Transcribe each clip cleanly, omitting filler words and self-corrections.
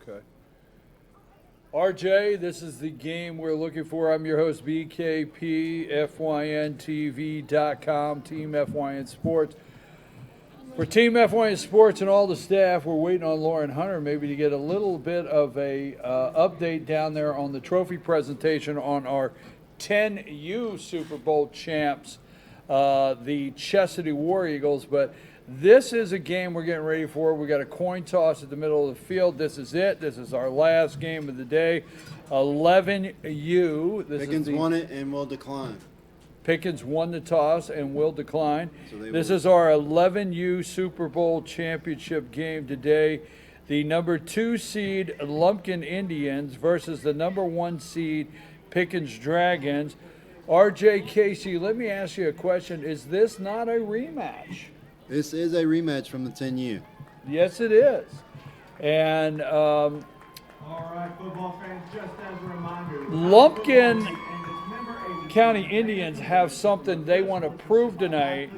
Okay. RJ, this is the game we're looking for. I'm your host, BKP, FYNTV.com, Team FYN Sports. For Team FYN Sports and all the staff, we're waiting on Lauren Hunter maybe to get a little bit of a update down there on the trophy presentation on our 10U Super Bowl champs, the Chesapeake War Eagles. But this is a game we're getting ready for. We got a coin toss at the middle of the field. This is it. This is our last game of the day. 11U. Pickens won it and will decline. Pickens won the toss and will decline. So This is our 11U Super Bowl championship game today. The number 2 seed Lumpkin Indians versus the number 1 seed Pickens Dragons. RJ Casey, let me ask you a question. Is this not a rematch? This is a rematch from the 10U. Yes, it is. And All right, football fans, just as a reminder, Lumpkin County Indians have something they want to prove tonight,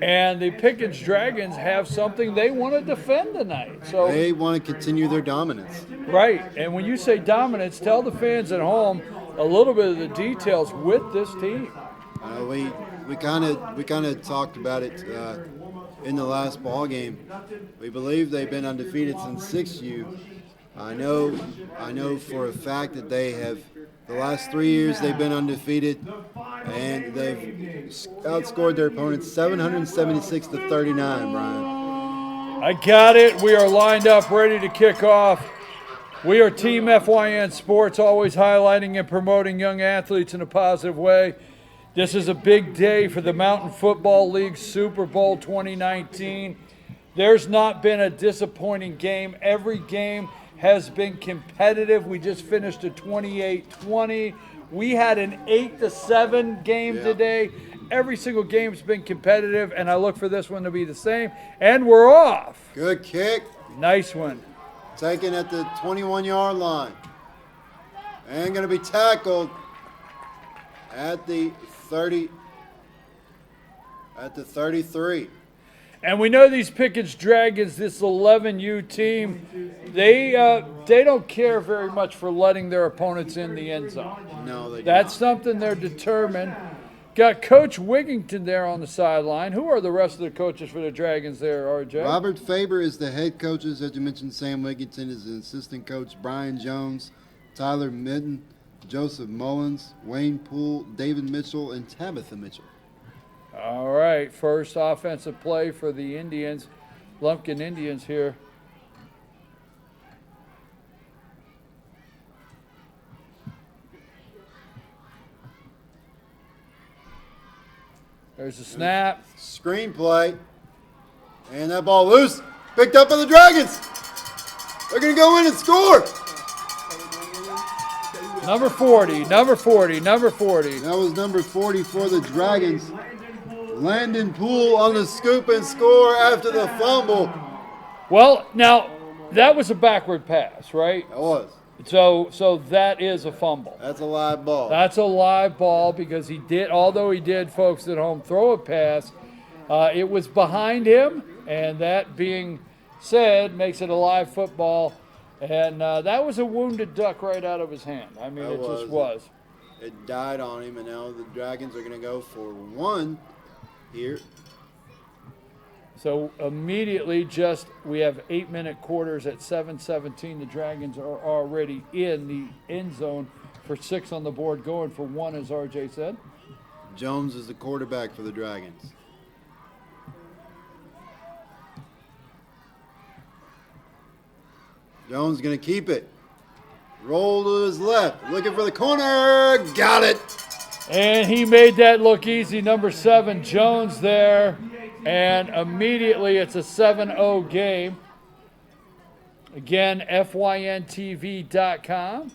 and the Pickens Dragons have something they want to defend tonight. So They want to continue their dominance. right, and when you say dominance, tell the fans at home a little bit of the details with this team. We kind of talked about it in the last ball game. We believe they've been undefeated since 6U. I know for a fact that they have. The last 3 years they've been undefeated, and they've outscored their opponents 776 to 39, Brian. I got it. We are lined up, ready to kick off. We are Team FYN Sports, always highlighting and promoting young athletes in a positive way. This is a big day for the Mountain Football League Super Bowl 2019. There's not been a disappointing game. Every game has been competitive. We just finished a 28-20. We had an 8-7 game today. Every single game's been competitive, and I look for this one to be the same. And we're off. Good kick. Nice one. Taken at the 21-yard line. And going to be tackled at the 30, at the 33. And we know these Pickens Dragons, this 11U team, they don't care very much for letting their opponents in the end zone. No, they do That's not. something they're determined. Got Coach Wigington there on the sideline. Who are the rest of the coaches for the Dragons there, RJ? Robert Faber is the head coaches. As you mentioned, Sam Wigington is an assistant coach. Brian Jones, Tyler Midden, Joseph Mullins, Wayne Poole, David Mitchell, and Tabitha Mitchell. All right, first offensive play for the Indians, Lumpkin Indians here. There's a snap. Screenplay. And that ball loose. Picked up by the Dragons. They're going to go in and score. Number 40, number 40, number 40. That was number 40 for the Dragons. Landon Poole on the scoop and score after the fumble. Well, now, that was a backward pass, right? That was. So that is a fumble. That's a live ball. That's a live ball because he did, although he did, folks at home, throw a pass. It was behind him, and that being said makes it a live football. And that was a wounded duck right out of his hand. I mean, it just was. It died on him, and now the Dragons are going to go for one here. So immediately we have 8-minute quarters at 7:17. The Dragons are already in the end zone for 6 on the board, going for 1, as RJ said. Jones is the quarterback for the Dragons. Jones going to keep it. Roll to his left. Looking for the corner. Got it. And he made that look easy. Number 7, Jones there. And immediately it's a 7-0 game. Again, FYNTV.com.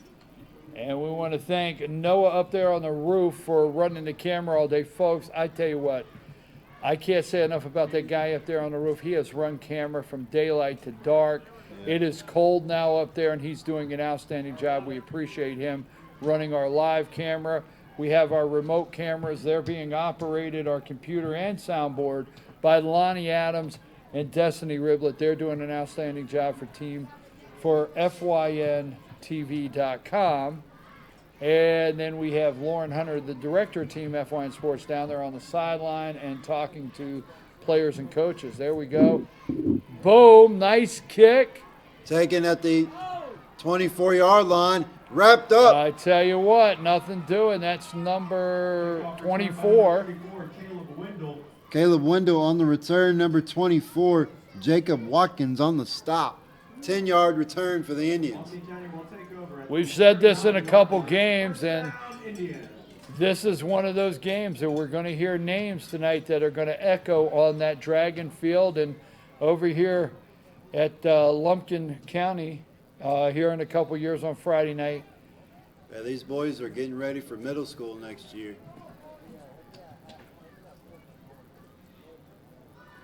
And we want to thank Noah up there on the roof for running the camera all day. Folks, I tell you what, I can't say enough about that guy up there on the roof. He has run camera from daylight to dark. It is cold now up there, and he's doing an outstanding job. We appreciate him running our live camera. We have our remote cameras. They're being operated, our computer and soundboard, by Lonnie Adams and Destiny Riblet. They're doing an outstanding job for Team for FYNTV.com. And then we have Lauren Hunter, the director of Team FYN Sports, down there on the sideline and talking to players and coaches. There we go. Boom, nice kick. Taken at the 24-yard line, wrapped up. I tell you what, nothing doing. That's number 24. Caleb Wendell on the return, number 24. Jacob Watkins on the stop. 10-yard return for the Indians. We've said this in a couple games, and this is one of those games that we're going to hear names tonight that are going to echo on that Dragon Field and over here at Lumpkin County here in a couple years on Friday night. Yeah, these boys are getting ready for middle school next year.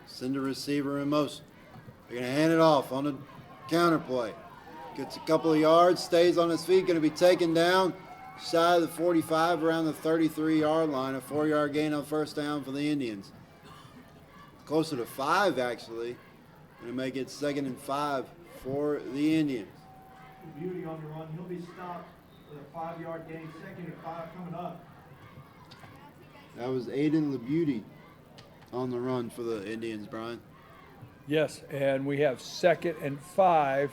Send the receiver in motion. They're going to hand it off on the counter play. Gets a couple of yards, stays on his feet, going to be taken down shy of the 45 around the 33-yard line. A 4-yard gain on first down for the Indians. Closer to 5, actually. Going to make it 2nd and 5 for the Indians. Beauty on the run. He'll be stopped with a 5-yard gain. 2nd and 5 coming up. That was Aiden LeBeauty on the run for the Indians, Brian. Yes, and we have 2nd and 5,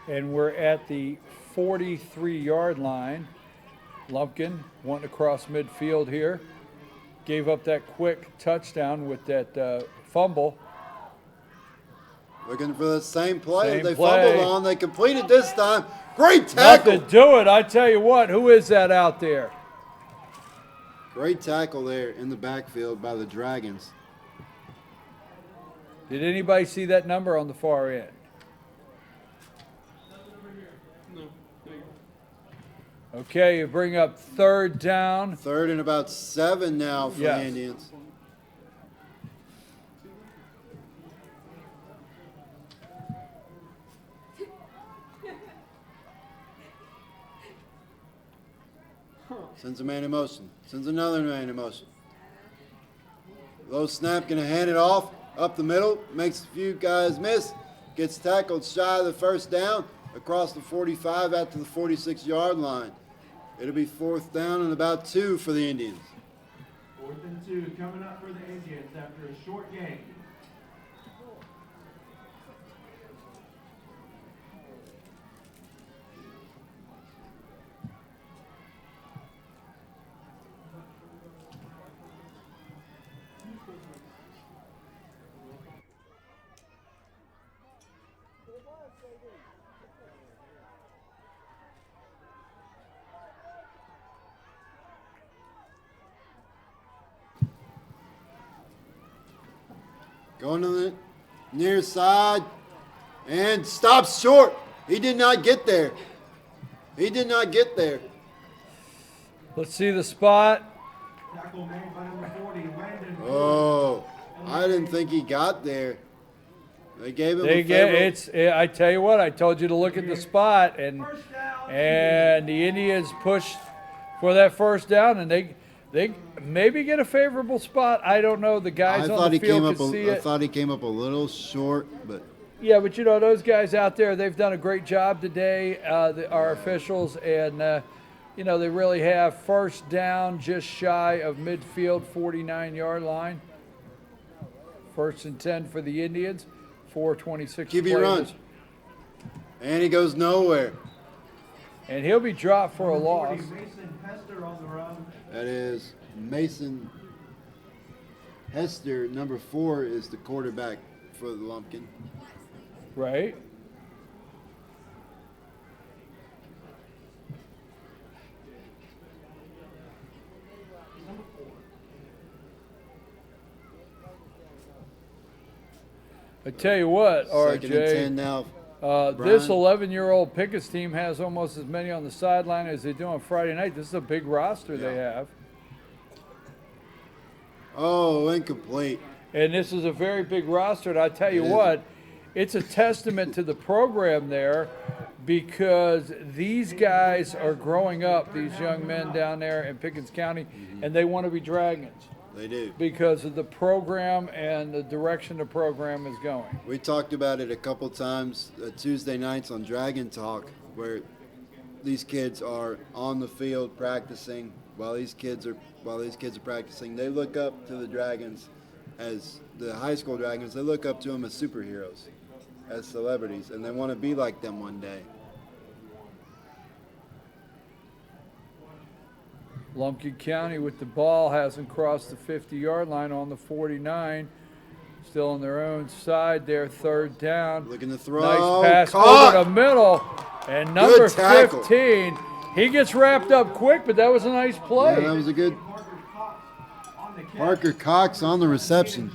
and we're at the 43-yard line. Lumpkin wanting to cross midfield here. Gave up that quick touchdown with that fumble. Looking for the same play Same they play. fumbled on. They completed this time. Great tackle. Nothing do it. I tell you what, who is that out there? Great tackle there in the backfield by the Dragons. Did anybody see that number on the far end? Okay, you bring up 3rd down. 3rd and about 7 now for Yes. the Indians. Sends a man in motion. Sends another man in motion. Low snap, going to hand it off up the middle. Makes a few guys miss. Gets tackled shy of the first down across the 45 out to the 46-yard line. It'll be 4th down and about 2 for the Indians. 4th and 2 coming up for the Indians after a short game. Going to the near side and stops short. He did not get there. He did not get there. Let's see the spot. Tackle made by number 40, Landon. Oh, I didn't think he got there. They gave him They a get favorable. I tell you what, I told you to look at the spot, and First down. the Indians pushed for that first down, and they maybe get a favorable spot. I don't know. The I guys on thought the he came field up. could see I it. thought he came up a little short, but Yeah, but you know, those guys out there, they've done a great job today, our officials, and, you know, they really have first down just shy of midfield, 49-yard line. 1st and 10 for the Indians, 4:26 to QB play. runs, and he goes nowhere. And he'll be dropped for a Number 40, loss. Mason Hester on the run. That is Mason Hester. Number 4 is the quarterback for the Lumpkin. Right? I tell you what, 2nd and 10 RJ, now. this Brian? 11-year-old Pickett's team has almost as many on the sideline as they do on Friday night. This is a big roster they Yeah. have. Oh, incomplete. And this is a very big roster. And I tell you It is. what, it's a testament to the program there because these guys are growing up, these young men down there in Pickens County, and they want to be Dragons. They do. because of the program and the direction the program is going. We talked about it a couple times Tuesday nights on Dragon Talk, where these kids are on the field practicing. While these kids are practicing, they look up to the Dragons as the high school Dragons. They look up to them as superheroes, as celebrities, and they want to be like them one day. Lumpkin County with the ball hasn't crossed the 50-yard line on the 49. Still on their own side there, third down. Looking to throw. Nice pass Caught. over the middle. And number Good tackle. 15, he gets wrapped up quick, but that was a nice play. Yeah, that was a good. Parker Cox on the reception.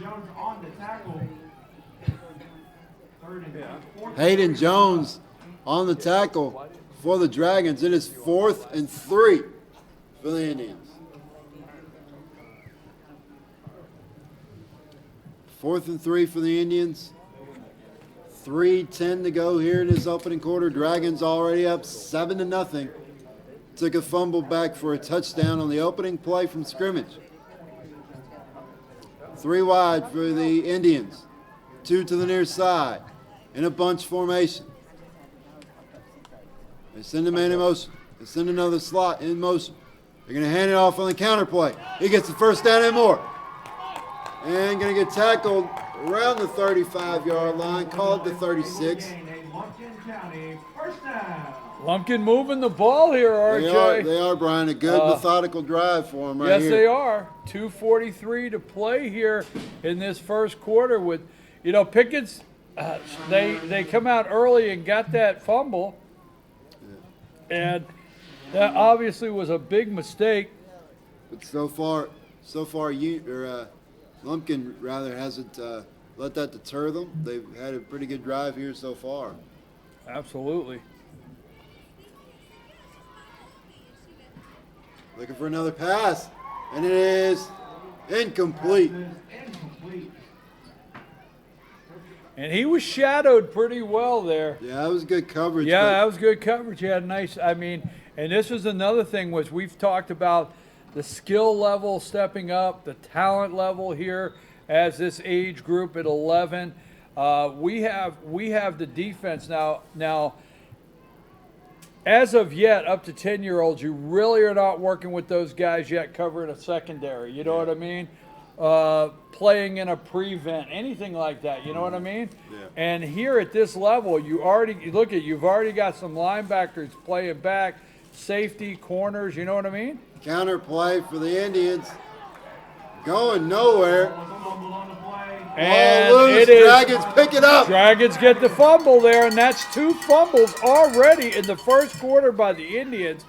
Hayden Jones on the tackle for the Dragons. It is 4th and 3 for the Indians. 4th and 3 for the Indians. 3:10 to go here in this opening quarter. Dragons already up 7-0. Took a fumble back for a touchdown on the opening play from scrimmage. 3 wide for the Indians. 2 to the near side in a bunch formation. They send a man in motion. They send another slot in motion. They're going to hand it off on the counter play. He gets the first down and more. And going to get tackled around the 35-yard line. Called to 36. Lumpkin moving the ball here, RJ. They are, Brian. A good methodical drive for them right yes, here. Yes, they are. 2:43 to play here in this first quarter with, Pickens, they come out early and got that fumble. And that obviously was a big mistake. But so far, Lumpkin rather hasn't let that deter them. They've had a pretty good drive here so far. Absolutely. Looking for another pass, and it is incomplete. And he was shadowed pretty well there. Yeah, that was good coverage. Yeah, that was good coverage. He had a nice, and this was another thing which we've talked about, the skill level stepping up, the talent level here as this age group at 11. We have the defense now, as of yet, up to 10-year-olds, you really are not working with those guys yet covering a secondary. You know what I mean? Playing in a prevent, anything like that. You know what I mean? Yeah. And here at this level, you've already got some linebackers playing back, safety, corners. You know what I mean? Counter play for the Indians. Going nowhere. And ball loose. Dragons pick it up. Dragons get the fumble there, and that's 2 fumbles already in the first quarter by the Indians.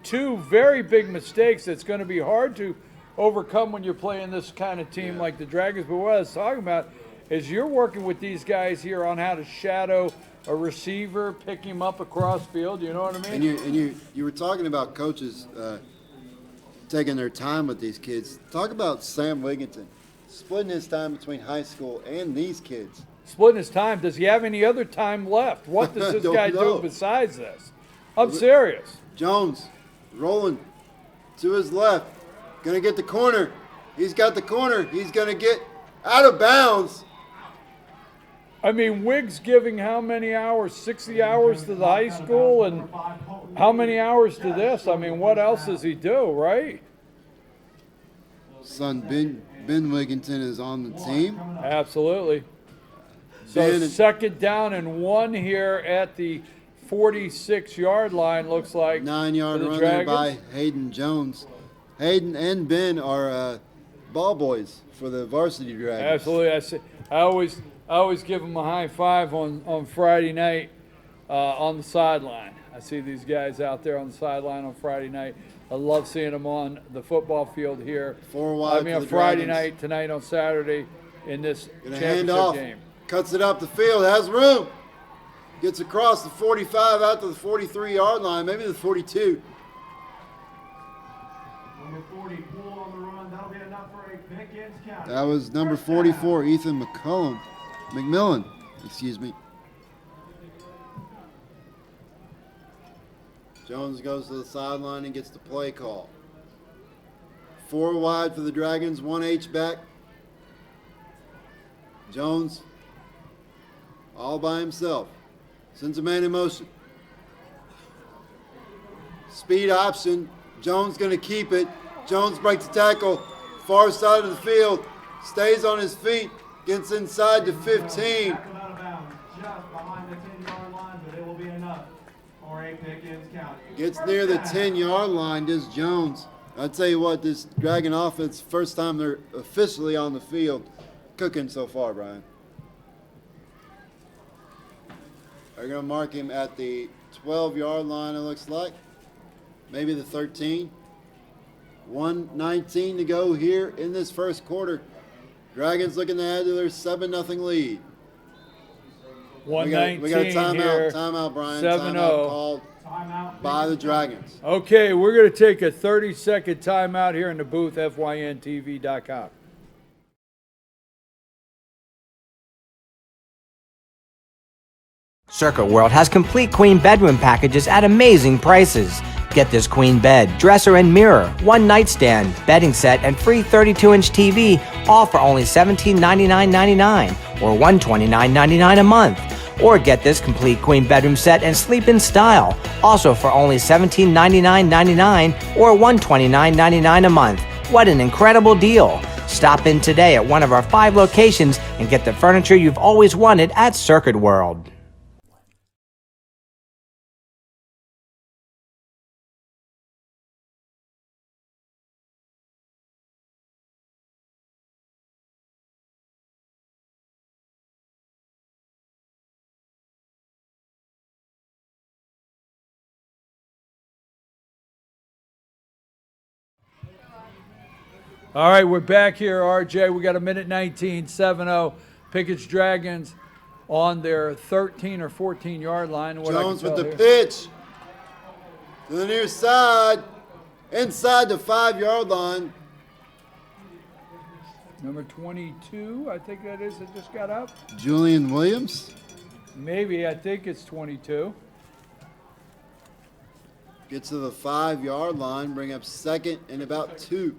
2 very big mistakes that's going to be hard to overcome when you're playing this kind of team like the Dragons. But what I was talking about is you're working with these guys here on how to shadow a receiver, pick him up across field. You know what I mean? And you were talking about coaches taking their time with these kids. Talk about Sam Wigginton splitting his time between high school and these kids. Splitting his time. Does he have any other time left? What does this guy do besides this? I'm serious. Jones rolling to his left. Going to get the corner. He's got the corner. He's going to get out of bounds. Wiggs giving how many hours? 60 hours to the high school and how many hours to this? What else does he do, right? Son Ben Wigginton is on the team. Absolutely. So second down and 1 here at the 46-yard line, looks like. 9-yard run there by Hayden Jones. Hayden and Ben are ball boys for the varsity Dragons. Absolutely. I always give them a high five on Friday night on the sideline. I see these guys out there on the sideline on Friday night. I love seeing them on the football field here. 4 wide on Friday night, tonight on Saturday in this championship game. Cuts it up the field, has room. Gets across the 45 out to the 43-yard line, maybe the 42. Number 40, pull on the run. That'll be enough for a Pickens County. That was number 44, Ethan McMillan. Jones goes to the sideline and gets the play call. 4 wide for the Dragons, 1 H-back. Jones all by himself. Sends a man in motion. Speed option. Jones going to keep it. Jones breaks the tackle. Far side of the field. Stays on his feet. Gets inside to 15. Tackle out of bounds, just behind the 10-yard line, but it will be enough for a Pickens County. Gets near the 10-yard line, does Jones. I tell you what, this Dragon offense, first time they're officially on the field, cooking so far, Brian. They're going to mark him at the 12-yard line, it looks like. Maybe the 13. 1:19 to go here in this first quarter. Dragons looking to add to their 7-0 lead. 119 we got a timeout. here. Timeout, Brian. 7-0. Timeout called by the Dragons. Okay, we're going to take a 30-second timeout here in the booth, fyntv.com. Circuit World has complete queen bedroom packages at amazing prices. Get this queen bed, dresser and mirror, one nightstand, bedding set, and free 32-inch TV, all for only $1799.99 or $129.99 a month. Or get this complete queen bedroom set and sleep in style, also for only $1799.99 or $129.99 a month. What an incredible deal! Stop in today at one of our 5 locations and get the furniture you've always wanted at Circuit World. All right, we're back here, RJ. We got a minute 19, 7-0. Pickett's Dragons on their 13 or 14-yard line. Jones with the pitch to the near side, inside the 5-yard line. Number 22, I think that is, that just got up. Julian Williams. Maybe, I think it's 22. Gets to the 5-yard line, bring up second and about 2.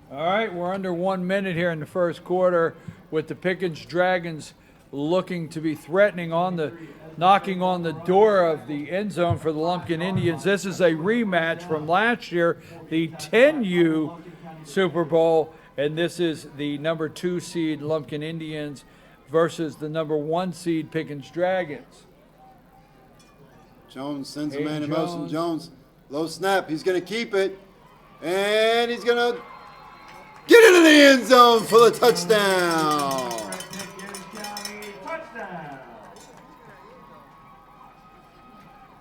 All right, we're under 1 minute here in the first quarter with the Pickens Dragons looking to be threatening knocking on the door of the end zone for the Lumpkin Indians. This is a rematch from last year, the 10U Super Bowl, and this is the number 2 seed Lumpkin Indians versus the number 1 seed Pickens Dragons. Jones sends a man in motion. Jones, low snap. He's going to keep it, and he's going to get into the end zone for the touchdown.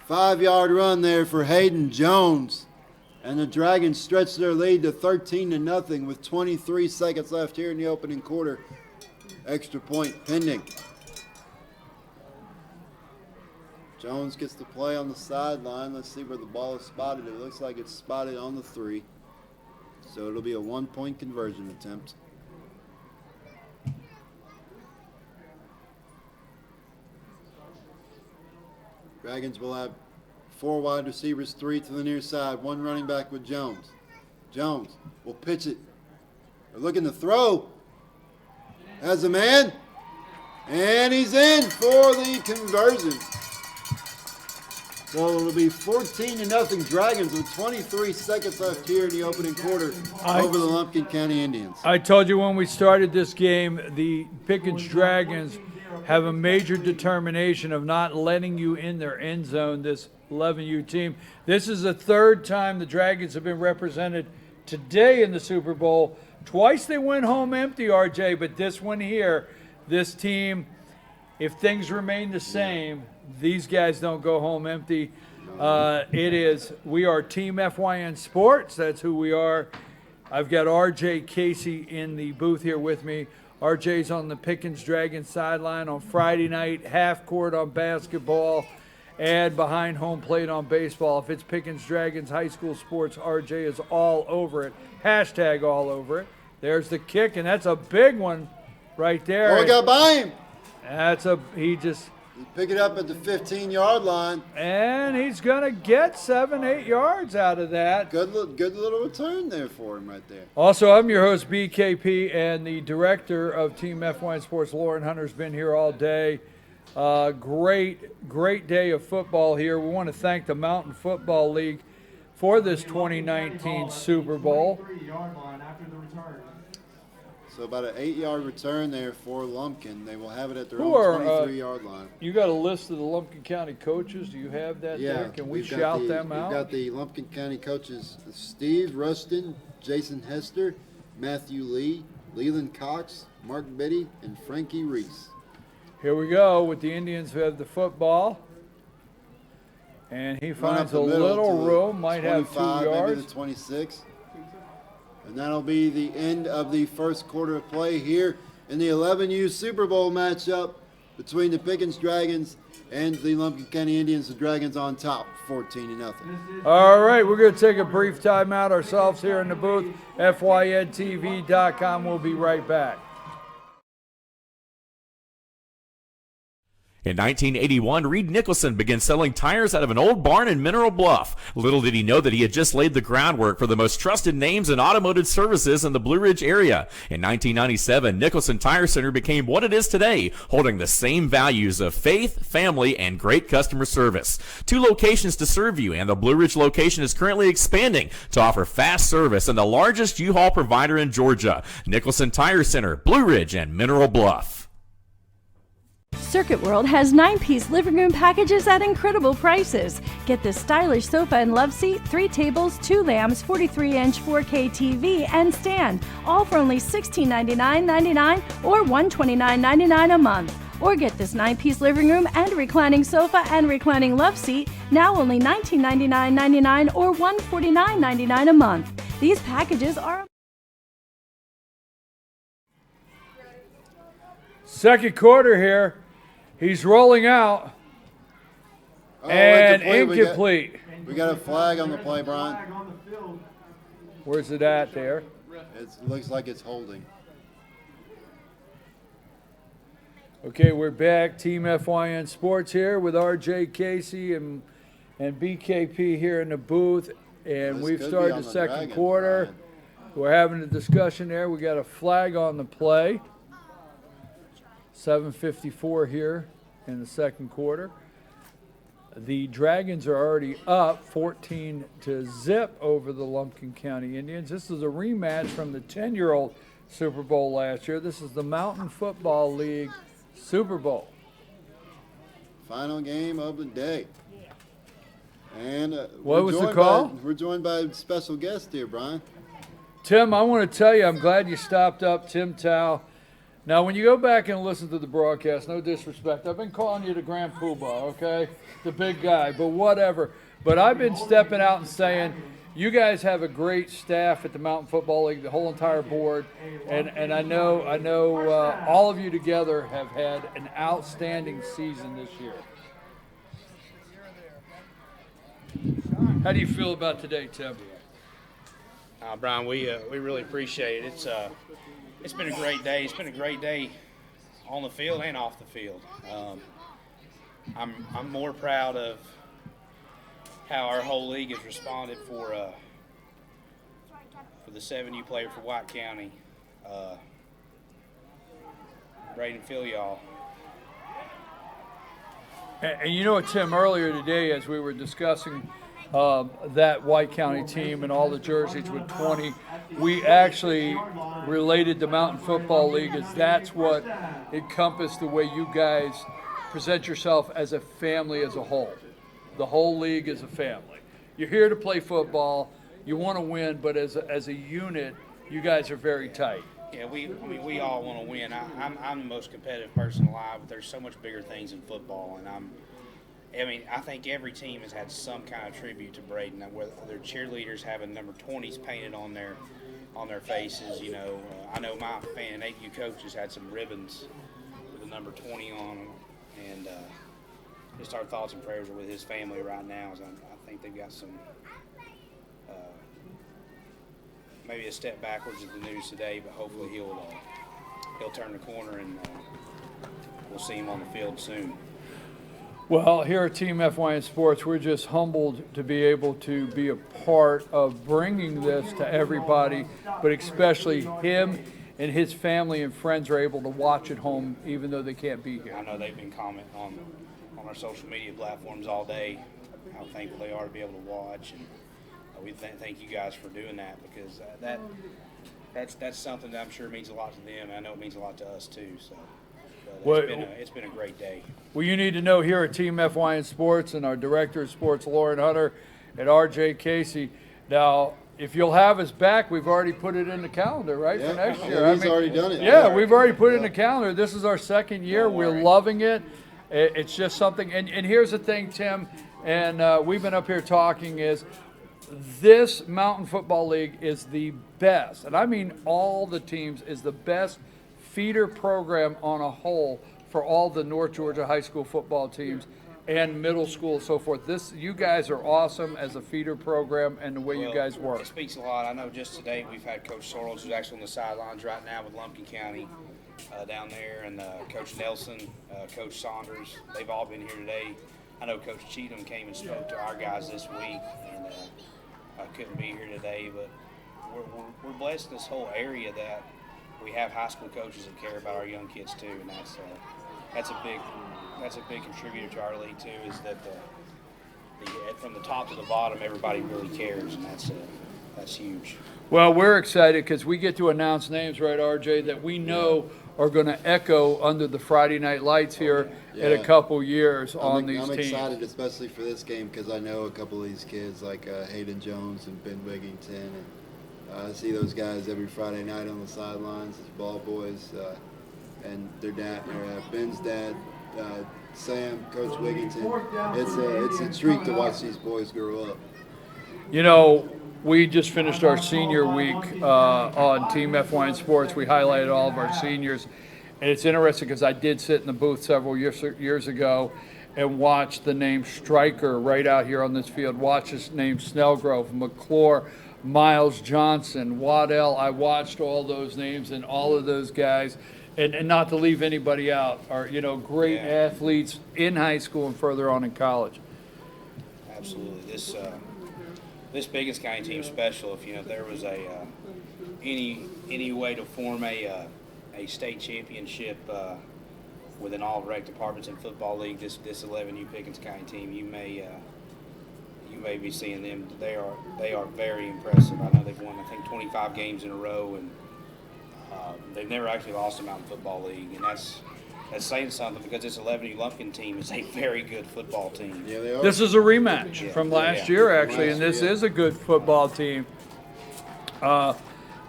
5-yard run there for Hayden Jones. And the Dragons stretch their lead to 13-0 with 23 seconds left here in the opening quarter. Extra point pending. Jones gets the play on the sideline. Let's see where the ball is spotted. It looks like it's spotted on the 3. So it'll be a 1-point conversion attempt. Dragons will have 4 wide receivers, 3 to the near side, 1 running back with Jones. Jones will pitch it. They're looking to throw. Has a man. And he's in for the conversion. So it'll be 14-0 Dragons with 23 seconds left here in the opening quarter over the Lumpkin County Indians. I told you when we started this game, the Pickens Dragons have a major determination of not letting you in their end zone, this 11U team. This is the 3rd time the Dragons have been represented today in the Super Bowl. Twice they went home empty, RJ, but this one here, this team, if things remain the same, these guys don't go home empty. We are Team FYN Sports. That's who we are. I've got RJ Casey in the booth here with me. RJ's on the Pickens Dragons sideline on Friday night, half court on basketball, and behind home plate on baseball. If it's Pickens Dragons high school sports, RJ is all over it. Hashtag all over it. There's the kick, and that's a big one right there. Oh, he got by him. Pick it up at the 15-yard line. And he's going to get 7-8 yards out of that. Good little return there for him right there. Also, I'm your host, BKP, and the director of Team FYN Sports, Lauren Hunter's been here all day. Great day of football here. We want to thank the Mountain Football League for this 2019 Super Bowl. 3-yard line after the return. So about an 8-yard return there for Lumpkin. They will have it at their own 23-yard line. You got a list of the Lumpkin County coaches. Do you have that there? Can we shout them out? We've got the Lumpkin County coaches, Steve Rustin, Jason Hester, Matthew Lee, Leland Cox, Mark Betty, and Frankie Reese. Here we go with the Indians who have the football. And he finds a little room, might have 2 yards. Maybe the 26. And that'll be the end of the first quarter of play here in the 11U Super Bowl matchup between the Pickens Dragons and the Lumpkin County Indians. The Dragons on top, 14-0. All right, we're going to take a brief timeout ourselves here in the booth. FYNTV.com. We'll be right back. In 1981, Reed Nicholson began selling tires out of an old barn in Mineral Bluff. Little did he know that he had just laid the groundwork for the most trusted names in automotive services in the Blue Ridge area. In 1997, Nicholson Tire Center became what it is today, holding the same values of faith, family, and great customer service. 2 locations to serve you, and the Blue Ridge location is currently expanding to offer fast service and the largest U-Haul provider in Georgia. Nicholson Tire Center, Blue Ridge, and Mineral Bluff. Circuit World has 9-piece living room packages at incredible prices. Get this stylish sofa and love seat, 3 tables, 2 lamps, 43-inch 4K TV, and stand, all for only $1699.99 or $129.99 a month. Or get this 9-piece living room and reclining sofa and reclining love seat, now only $1999.99 or $149.99 a month. These packages are... Second quarter here. He's rolling out. And incomplete. We got a flag on the play, Brian. Where's it at there? It looks like it's holding. Okay, we're back. Team FYN Sports here with RJ Casey and BKP here in the booth. And we've started the second quarter. We're having a discussion there. We got a flag on the play. 7:54 here in the second quarter. The Dragons are already up 14-0 over the Lumpkin County Indians. This is a rematch from the 10-year-old Super Bowl last year. This is the Mountain Football League Super Bowl. Final game of the day. And what was the call? We're joined by a special guest here, Brian. Tim, I want to tell you, I'm glad you stopped up, Tim Tao. Now, when you go back and listen to the broadcast, no disrespect, I've been calling you the Grand Poobah, okay? The big guy, but whatever. But I've been stepping out and saying, you guys have a great staff at the Mountain Football League, the whole entire board, and I know all of you together have had an outstanding season this year. How do you feel about today, Tim? Brian, we really appreciate it. It's been a great day. It's been a great day on the field and off the field. I'm more proud of how our whole league has responded for the 7U player for White County. Braden Phil, y'all. And you know what, Tim, earlier today as we were discussing that White County team and all the jerseys with 20, we actually related the Mountain Football League as that's what encompassed the way you guys present yourself as a family as a whole. The whole league is a family. You're here to play football, you want to win, but as a unit, you guys are very tight. Yeah, we all want to win. I'm the most competitive person alive, but there's so much bigger things in football, and I think every team has had some kind of tribute to Braden. Whether their cheerleaders having number 20s painted on their faces, I know my fan 8U coaches had some ribbons with the number 20 on them, and just our thoughts and prayers are with his family right now. As I think they've got some maybe a step backwards at the news today, but hopefully he'll turn the corner and we'll see him on the field soon. Well, here at Team FYN Sports, we're just humbled to be able to be a part of bringing this to everybody, but especially him and his family and friends are able to watch at home even though they can't be here. I know they've been commenting on our social media platforms all day how thankful they are to be able to watch, and we thank you guys for doing that, because that's something that I'm sure means a lot to them. And I know it means a lot to us too. So it's been a great day. Well, you need to know here at Team FYN Sports and our Director of Sports, Lauren Hunter, and RJ Casey. Now, if you'll have us back, we've already put it in the calendar, right, for next year. Yeah, he's already done it. Yeah, we've already put it in the calendar. This is our second year. We're loving it. It's just something. And here's the thing, Tim, and we've been up here talking, is this Mountain Football League is the best, and I mean all the teams, is the best feeder program on a whole for all the North Georgia high school football teams and middle school and so forth. You guys are awesome as a feeder program, and the way you guys work. It speaks a lot. I know just today we've had Coach Sorrells, who's actually on the sidelines right now with Lumpkin County down there, and Coach Nelson, Coach Saunders. They've all been here today. I know Coach Cheatham came and spoke to our guys this week, and I couldn't be here today, but we're blessed in this whole area that we have high school coaches that care about our young kids too, and that's a big contributor to our league too. Is that from the top to the bottom, everybody really cares, and that's huge. Well, we're excited because we get to announce names, right, RJ, that we know are going to echo under the Friday Night Lights here in a couple years on these teams. I'm excited, especially for this game, because I know a couple of these kids like Hayden Jones and Ben Wigington, and I see those guys every Friday night on the sidelines as ball boys, and their dad, Ben's dad, Sam, Coach Wigington. It's a treat to watch these boys grow up. You know, we just finished our senior week on Team FYN Sports. We highlighted all of our seniors, and it's interesting because I did sit in the booth several years ago and watch the name Stryker right out here on this field. Watch his name Snellgrove, McClure, Miles Johnson, Waddell. I watched all those names, and all of those guys, and not to leave anybody out, are great athletes in high school and further on in college. Absolutely. This Pickens County team special. If there was any way to form a state championship within all rec departments in football league, this 11U Pickens County team, you may be seeing them. They are very impressive. I know they've won 25 games in a row, and they've never actually lost a Mountain Football League, and that's saying something, because this 11U Lumpkin team is a very good football team. Yeah, they are. This is a rematch from last year, actually, and this is a good football team. But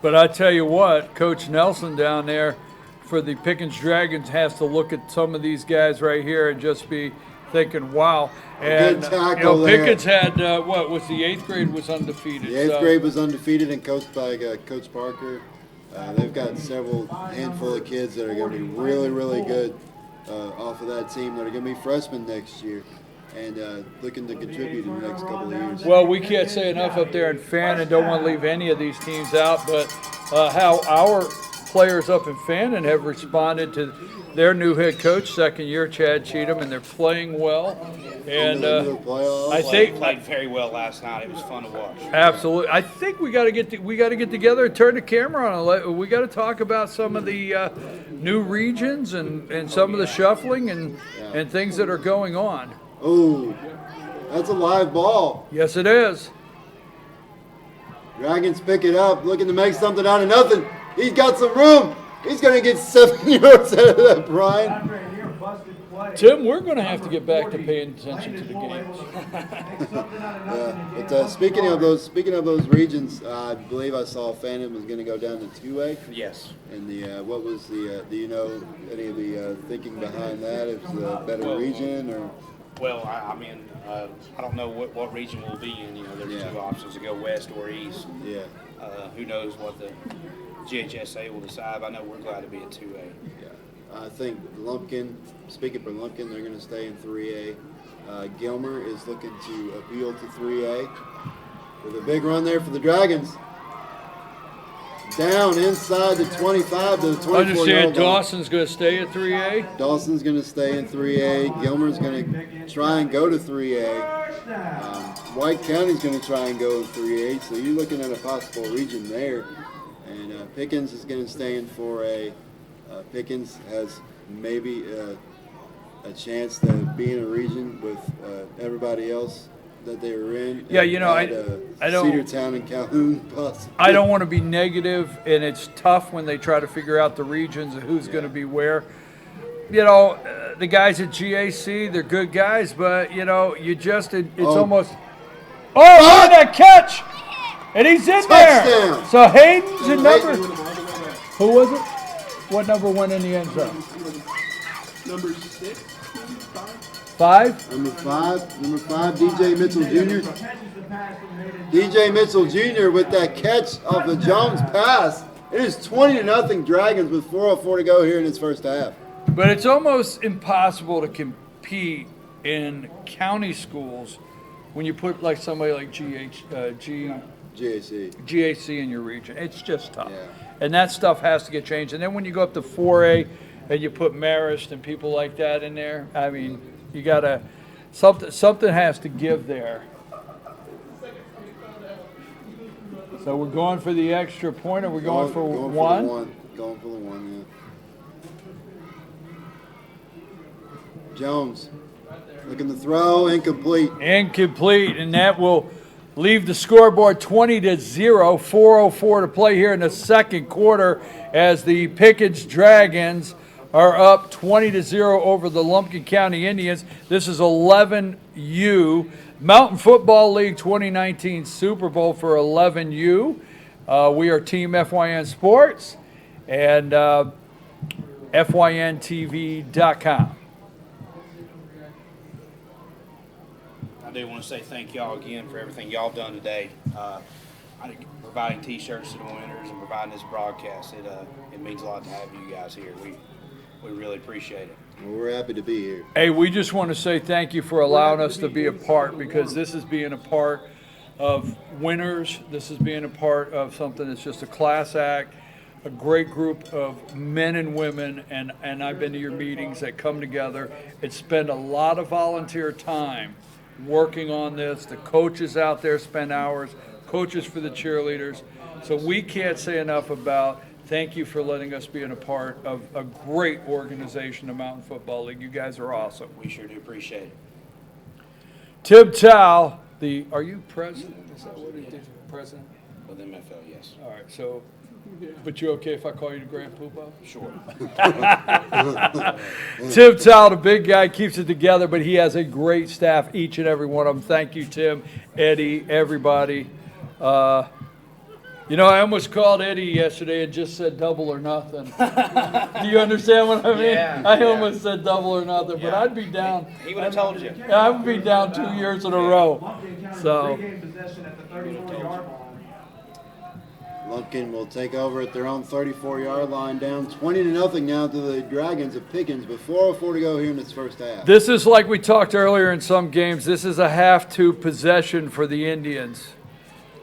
I tell you what, Coach Nelson down there for the Pickens Dragons has to look at some of these guys right here and just be thinking, wow. And Pickens had what was the 8th grade was undefeated. The 8th grade was undefeated and coached by Coach Parker. They've got several handful of kids that are going to be really, really good off of that team that are going to be freshmen next year and looking to contribute in the next couple of years. Well, we can't say enough up there in Fannin. Don't want to leave any of these teams out, but how our players up in Fannin have responded to their new head coach, second year, Chad Cheatham, and they're playing well. And I think they played very well last night. It was fun to watch. Absolutely. I think we got to get together and turn the camera on. We got to talk about some of the new regions and some of the shuffling and things that are going on. Oh, that's a live ball. Yes, it is. Dragons pick it up, looking to make something out of nothing. He's got some room. He's going to get 7 yards out of that, Brian. Tim, we're going to have to get back to paying attention to the games. But speaking of those regions, I believe I saw Fannin was going to go down to 2A. Yes. And what was do you know any of the thinking behind that? If it's a better region or? Well, I don't know what region we'll be in. There's two options to go west or east. Yeah. Who knows what the GHSA will decide. I know we're glad to be at 2A. Yeah. I think Lumpkin, speaking for Lumpkin, they're going to stay in 3A. Gilmer is looking to appeal to 3A with a big run there for the Dragons. down inside the 25 to the 24-yard Understand line. Dawson's going to stay at 3A? Dawson's going to stay in 3A. Gilmer's going to try and go to 3A. White County's going to try and go in 3A. So you're looking at a possible region there. And Pickens is going to stay in 4A. Pickens has maybe a chance to be in a region with everybody else that they were in. Yeah, you know, I don't. Cedartown and Calhoun, possibly. I don't want to be negative, and it's tough when they try to figure out the regions and who's going to be where. You know, the guys at GAC, they're good guys, but you know, it's almost. Oh, look at that catch! And he's in there. Touchdown. So Hayden's in number. Who was it? What number went in the end zone? Number 6, 5? Number five, DJ Mitchell Jr. DJ Mitchell Jr. with that catch off the Jones pass. It is 20-0 Dragons with 4:04 to go here in this first half. But it's almost impossible to compete in county schools when you put like somebody like GAC. GAC in your region. It's just tough. Yeah. And that stuff has to get changed. And then when you go up to 4A and you put Marist and people like that in there, I mean, you got to – something has to give there. So we're going for the extra point, or we're going for one? Going for the one, yeah. Jones looking to throw, incomplete. Incomplete, and that will leave the scoreboard 20-0, 4:04 to play here in the second quarter as the Pickens Dragons are up 20-0 over the Lumpkin County Indians. This is 11U. Mountain Football League 2019 Super Bowl for 11U. We are Team FYN Sports and FYNTV.com. I do want to say thank y'all again for everything y'all done today. Providing T-shirts to the winners and providing this broadcast. It means a lot to have you guys here. We really appreciate it. Well, we're happy to be here. Hey, we just want to say thank you for allowing us to be a part, because this is being a part of winners. This is being a part of something that's just a class act, a great group of men and women, and I've been to your meetings that come together and spend a lot of volunteer time working on this. The coaches out there spend hours, coaches for the cheerleaders. So we can't say enough about thank you for letting us be in a part of a great organization, the Mountain Football League. You guys are awesome. We sure do appreciate it. Tim Tao, are you president? Is that what it is? President? With MFL, yes. All right, so, but you okay if I call you the Grand Poobah? Sure. Tim Tao, the big guy, keeps it together, but he has a great staff, each and every one of them. Thank you, Tim, Eddie, everybody. You know, I almost called Eddie yesterday and just said double or nothing. Do you understand what I mean? Yeah, I almost said double or nothing, but I'd be down. He would have told you. I would be down 2 years in a row. So, Regain possession at the 34-yard line. Lumpkin will take over at their own 34-yard line, down 20-0 now to the Dragons of Pickens, but 4:04 to go here in this first half. this is like we talked earlier in some games. This is a have-to possession for the Indians.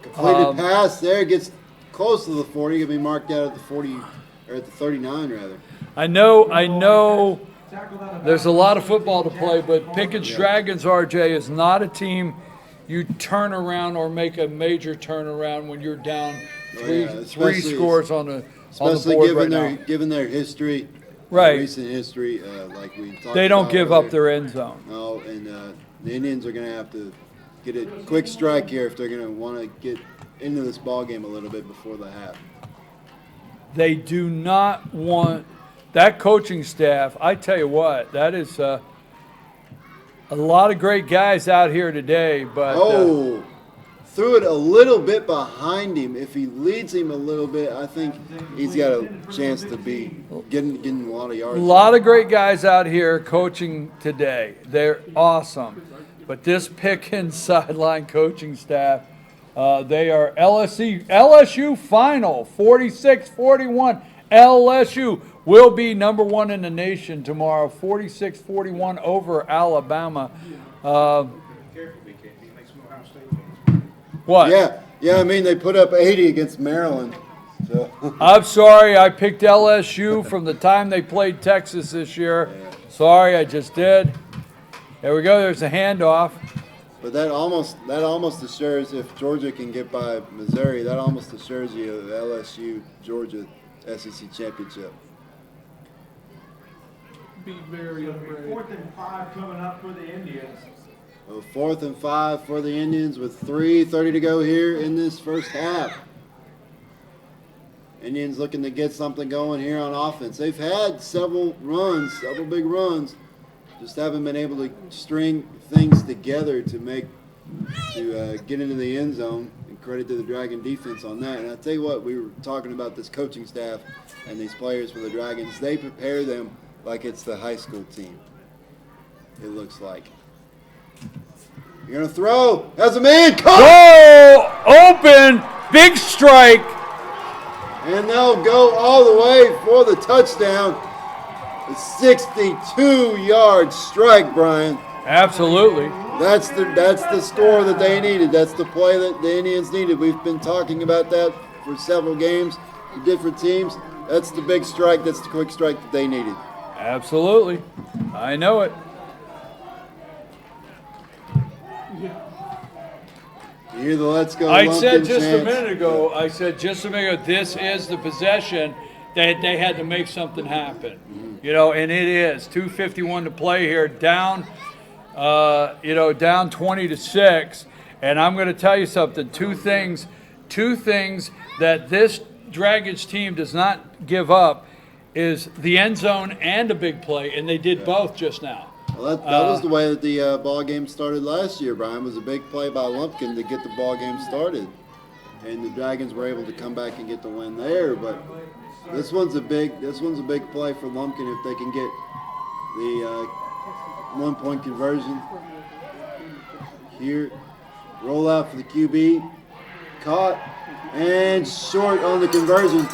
Completed pass there, gets close to the 40, going to be marked out at the 40, or at the 39 rather. I know there's a lot of football to play, but Pickens Dragons, RJ, is not a team you turn around or make a major turnaround when you're down three scores on the board right now. Given their history, Right. recent history, like we talked They don't about give earlier. up their end zone. No, and the Indians are going to have to get a quick strike here if they're going to want to get into this ball game a little bit before the half. They do not want that coaching staff. I tell you what, that is a lot of great guys out here today. But threw it a little bit behind him. If he leads him a little bit, I think he's got a chance to be getting a lot of yards. a lot of great guys out here coaching today. They're awesome. But this Pickens sideline coaching staff, they are LSU final, 46-41. LSU will be number one in the nation tomorrow, 46-41 over Alabama. What? Yeah, I mean, they put up 80 against Maryland. So, I'm sorry, I picked LSU from the time they played Texas this year. Sorry, I just did. There we go, there's a handoff. but that almost assures, if Georgia can get by Missouri, that almost assures you the LSU Georgia SEC championship. Be very afraid. 4th and 5 coming up for the Indians. So 4th and 5 for the Indians with 3:30 to go here in this first half. Indians looking to get something going here on offense. They've had several big runs, just haven't been able to string things together to get into the end zone. And credit to the Dragon defense on that. And I tell you what, we were talking about this coaching staff and these players for the Dragons. They prepare them like it's the high school team. It looks like. You're gonna throw. Has a man caught. Oh, open, big strike. And they'll go all the way for the touchdown. A 62-yard strike, Brian. Absolutely. That's the score that they needed. That's the play that the Indians needed. We've been talking about that for several games for different teams. That's the big strike. That's the quick strike that they needed. Absolutely. I know it. You hear the let's go. I Lumpkin said just a chants. minute ago, this is the possession that they had to make something happen. You know, and it is 2:51 to play here, down 20-6. And I'm going to tell you something, two things that this Dragons team does not give up is the end zone and a big play, and they did both just now. Well, that was the way that the ball game started last year, Brian. It was a big play by Lumpkin to get the ball game started. And the Dragons were able to come back and get the win there. But this one's a big play for Lumpkin if they can get the 1-point conversion. Here, roll out for the QB. Caught and short on the conversion.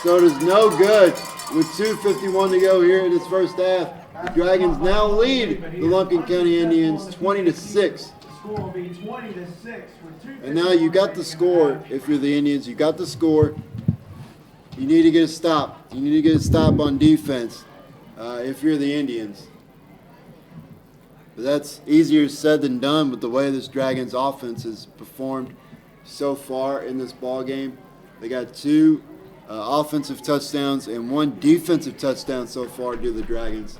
So it is no good with 2:51 to go here in this first half. The Dragons now lead the Lumpkin County Indians 20-6. The score will be 20-6 with 2:51. And now you got the score. If you're the Indians, you got the score. You need to get a stop. You need to get a stop on defense if you're the Indians. But that's easier said than done with the way this Dragons offense has performed so far in this ball game. They got 2 offensive touchdowns and 1 defensive touchdown so far to the Dragons.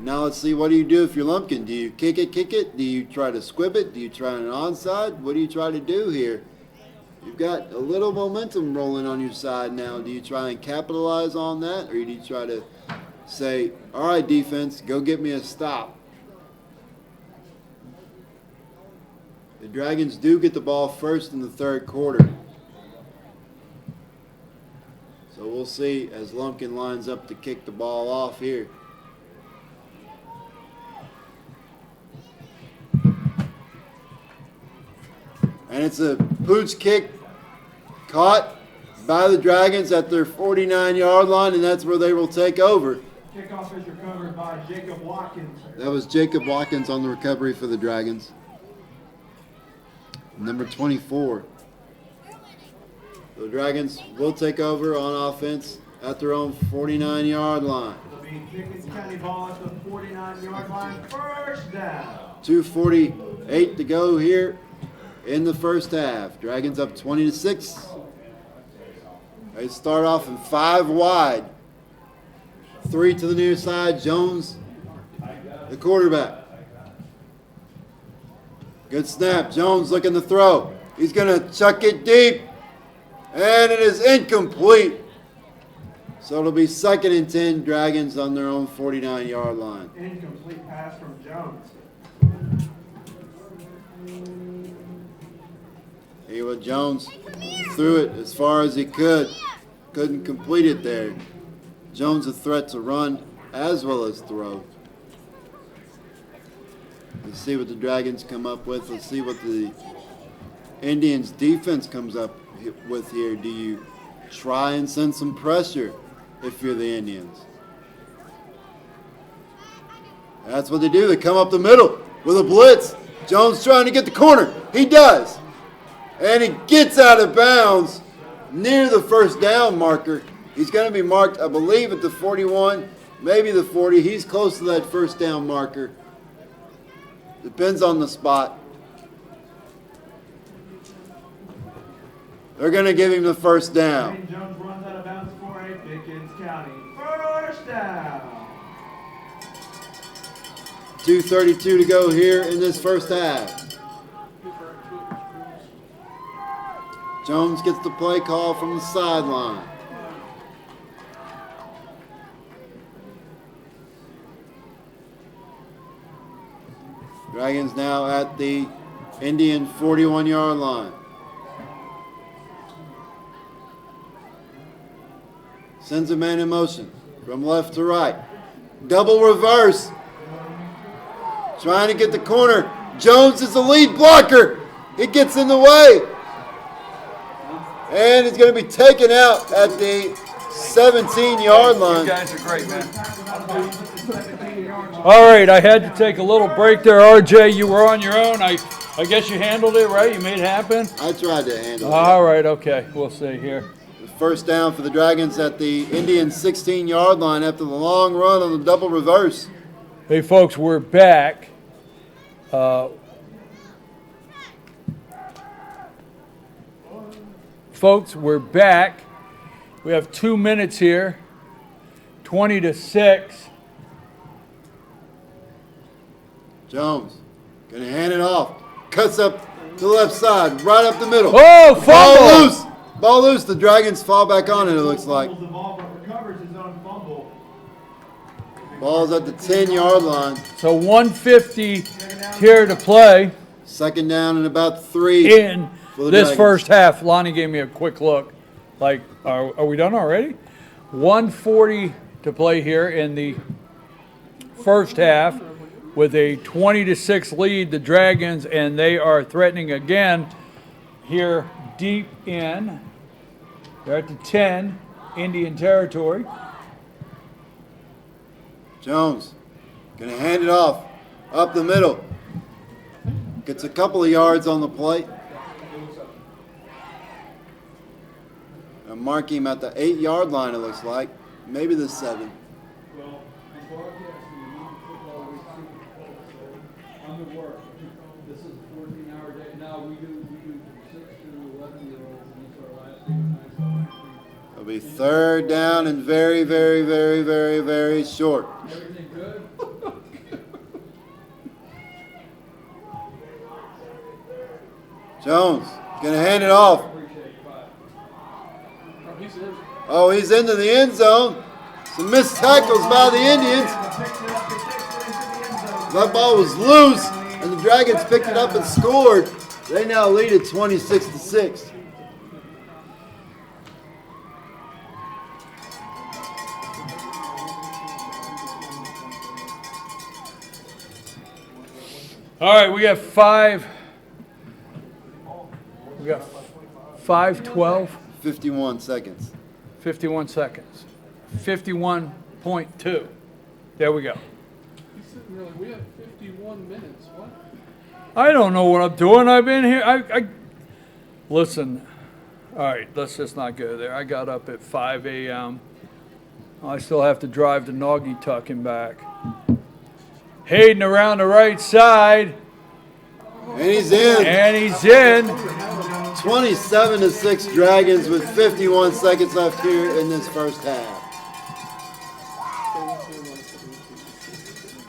Now let's see, what do you do if you're Lumpkin? Do you kick it? Do you try to squib it? Do you try an onside? What do you try to do here? You've got a little momentum rolling on your side now. Do you try and capitalize on that? Or do you try to say, all right, defense, go get me a stop? The Dragons do get the ball first in the third quarter. So we'll see as Lumpkin lines up to kick the ball off here. And it's a pooch kick caught by the Dragons at their 49-yard line, and that's where they will take over. Kickoff is recovered by Jacob Watkins. That was Jacob Watkins on the recovery for the Dragons. Number 24. The Dragons will take over on offense at their own 49-yard line. It'll be Pickens County ball at the 49-yard line. First down. 2:48 to go here in the first half. Dragons up 20-6. They start off in 5 wide. 3 to the near side. Jones, the quarterback. Good snap. Jones looking to throw. He's going to chuck it deep. And it is incomplete. So it'll be 2nd and 10, Dragons on their own 49-yard line. Incomplete pass from Jones. Here Jones threw it as far as he could. Couldn't complete it there. Jones a threat to run as well as throw. Let's see what the Dragons come up with. Let's see what the Indians defense comes up with here. Do you try and send some pressure if you're the Indians? That's what they do. They come up the middle with a blitz. Jones trying to get the corner. He does. And he gets out of bounds near the first down marker. He's going to be marked, I believe, at the 41, maybe the 40. He's close to that first down marker. Depends on the spot. They're going to give him the first down. Jones runs out of bounds for a Pickens County first down. 2:32 to go here in this first half. Jones gets the play call from the sideline. Dragons now at the Indian 41-yard line. Sends a man in motion from left to right. Double reverse. Trying to get the corner. Jones is the lead blocker. He gets in the way. And he's going to be taken out at the 17-yard line. You guys are great, man. All right, I had to take a little break there, RJ. You were on your own. I guess you handled it, right? You made it happen? I tried to handle it. All right, okay. We'll see here. First down for the Dragons at the Indian 16-yard line after the long run on the double reverse. Hey, folks, we're back. Folks, we're back. We have 2 minutes here. 20-6. Jones going to hand it off. Cuts up to the left side, right up the middle. Oh, fumble! Ball loose. Ball loose. The Dragons fall back on it, it looks like. The ball but recovers his own fumble. Ball's at the 10-yard line. So 150 here to play Second down and about 3. in for the this Dragons. first half. Lonnie gave me a quick look. Like, are we done already? 140 to play here in the first half with a 20-6 lead, the Dragons, and they are threatening again here deep in. They're at the 10, Indian territory. Jones going to hand it off up the middle. Gets a couple of yards on the plate. And mark him at the 8-yard line, it looks like. Maybe the 7. Well, I'm broadcasting the football week Superbowl, so I'm at work. This is a 14-hour day. Now we do from 6 to 11-year-olds, and it's our last day. It'll be third down and very, very, very, very, very short. Everything good? Jones going to hand it off. Oh, he's into the end zone. Some missed tackles by the Indians. That ball was loose, and the Dragons picked it up and scored. They now lead at 26-6. All right, we got 5:12, 51 seconds. 51 seconds. 51.2. There we go. We have 51 minutes. What? I don't know what I'm doing. I've been here. Listen. All right, let's just not go there. I got up at 5 a.m. I still have to drive to Naugatuck and back. Hayden around the right side. And he's in. And he's in. 27-6 Dragons with 51 seconds left here in this first half.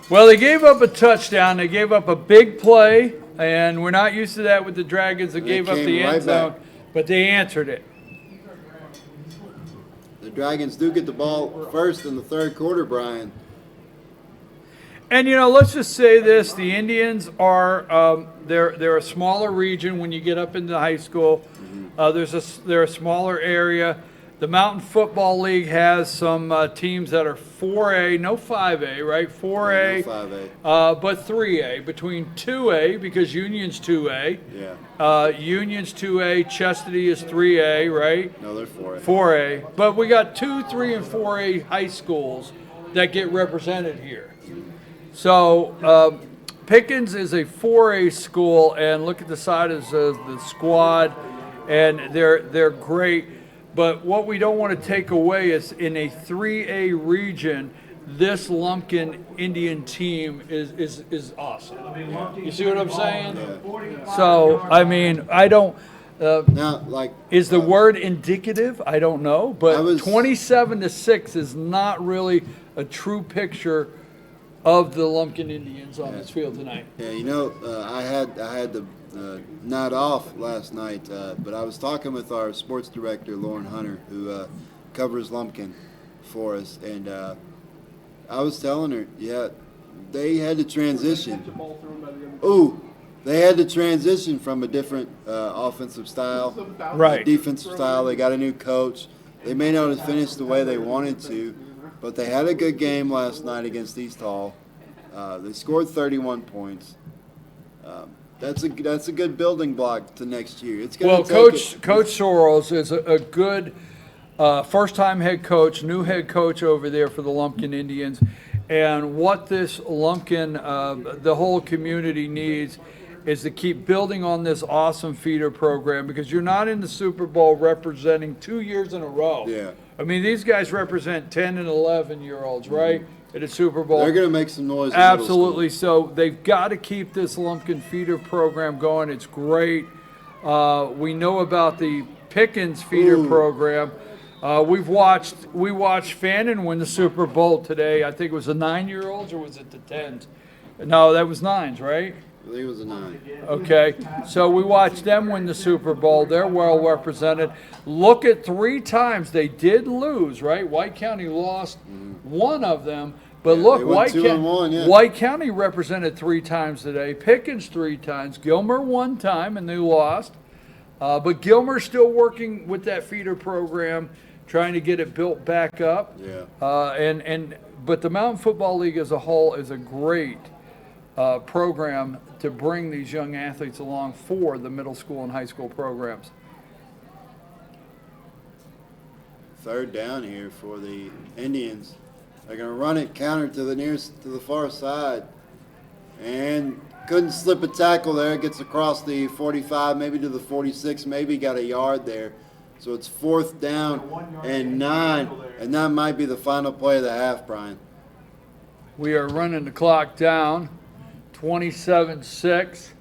Well, they gave up a touchdown. They gave up a big play, and we're not used to that with the Dragons. They gave up came the end right zone, back. but they answered it. The Dragons do get the ball first in the third quarter, Brian. And let's just say this: the Indians are they're a smaller region when you get up into high school. They're a smaller area. The Mountain Football League has some teams that are 4A, no 5A, right? 4A, No 5A. but 3A. Between 2A, because Union's 2A. Yeah. Union's 2A, Chastity is 3A, right? No, they're 4A. 4A. But we got 2, 3, and 4A high schools that get represented here. So Pickens is a 4A school, and look at the size of the squad, and they're great. But what we don't want to take away is in a 3A region, this Lumpkin Indian team is awesome. You see what I'm saying? So, I mean, I don't. Now, like, Is the word indicative? I don't know, but I was- 27-6 is not really a true picture of the Lumpkin Indians on this field tonight. yeah, you know, I had the night off last night, but I was talking with our sports director, Lauren Hunter, who covers Lumpkin for us, and I was telling her, yeah, they had to transition. Ooh, they had to transition from a different offensive style, Right. defensive style. They got a new coach. They may not have finished the way they wanted to, but they had a good game last night against East Hall. They scored 31 points. That's a good building block to next year. It's gonna Well, take Coach Soros is a good first-time head coach, new head coach over there for the Lumpkin Indians. And what this Lumpkin, the whole community needs is to keep building on this awesome feeder program, because you're not in the Super Bowl representing 2 years in a row. Yeah. I mean, these guys represent 10 and 11-year-olds, right, at a Super Bowl. They're going to make some noise. In middle Absolutely. school. So they've got to keep this Lumpkin feeder program going. It's great. We know about the Pickens feeder Ooh. program. We watched Fannin win the Super Bowl today. I think it was the 9-year-olds, or was it the 10s? No, that was 9s, right? I think it was a 9. Okay, so we watched them win the Super Bowl. They're well represented. Look at 3 times they did lose, right? White County lost one of them, but Yeah, look, they went 2-1, yeah. White County represented 3 times today. Pickens 3 times. Gilmer 1 time, and they lost. But Gilmer's still working with that feeder program, trying to get it built back up. Yeah. But the Mountain Football League as a whole is a great program to bring these young athletes along for the middle school and high school programs. Third down here for the Indians. They're going to run it counter to the far side, and couldn't slip a tackle there. Gets across the 45, maybe to the 46, maybe got a yard there. So it's 4th down and 9, and that might be the final play of the half, Brian. We are running the clock down, 27-6.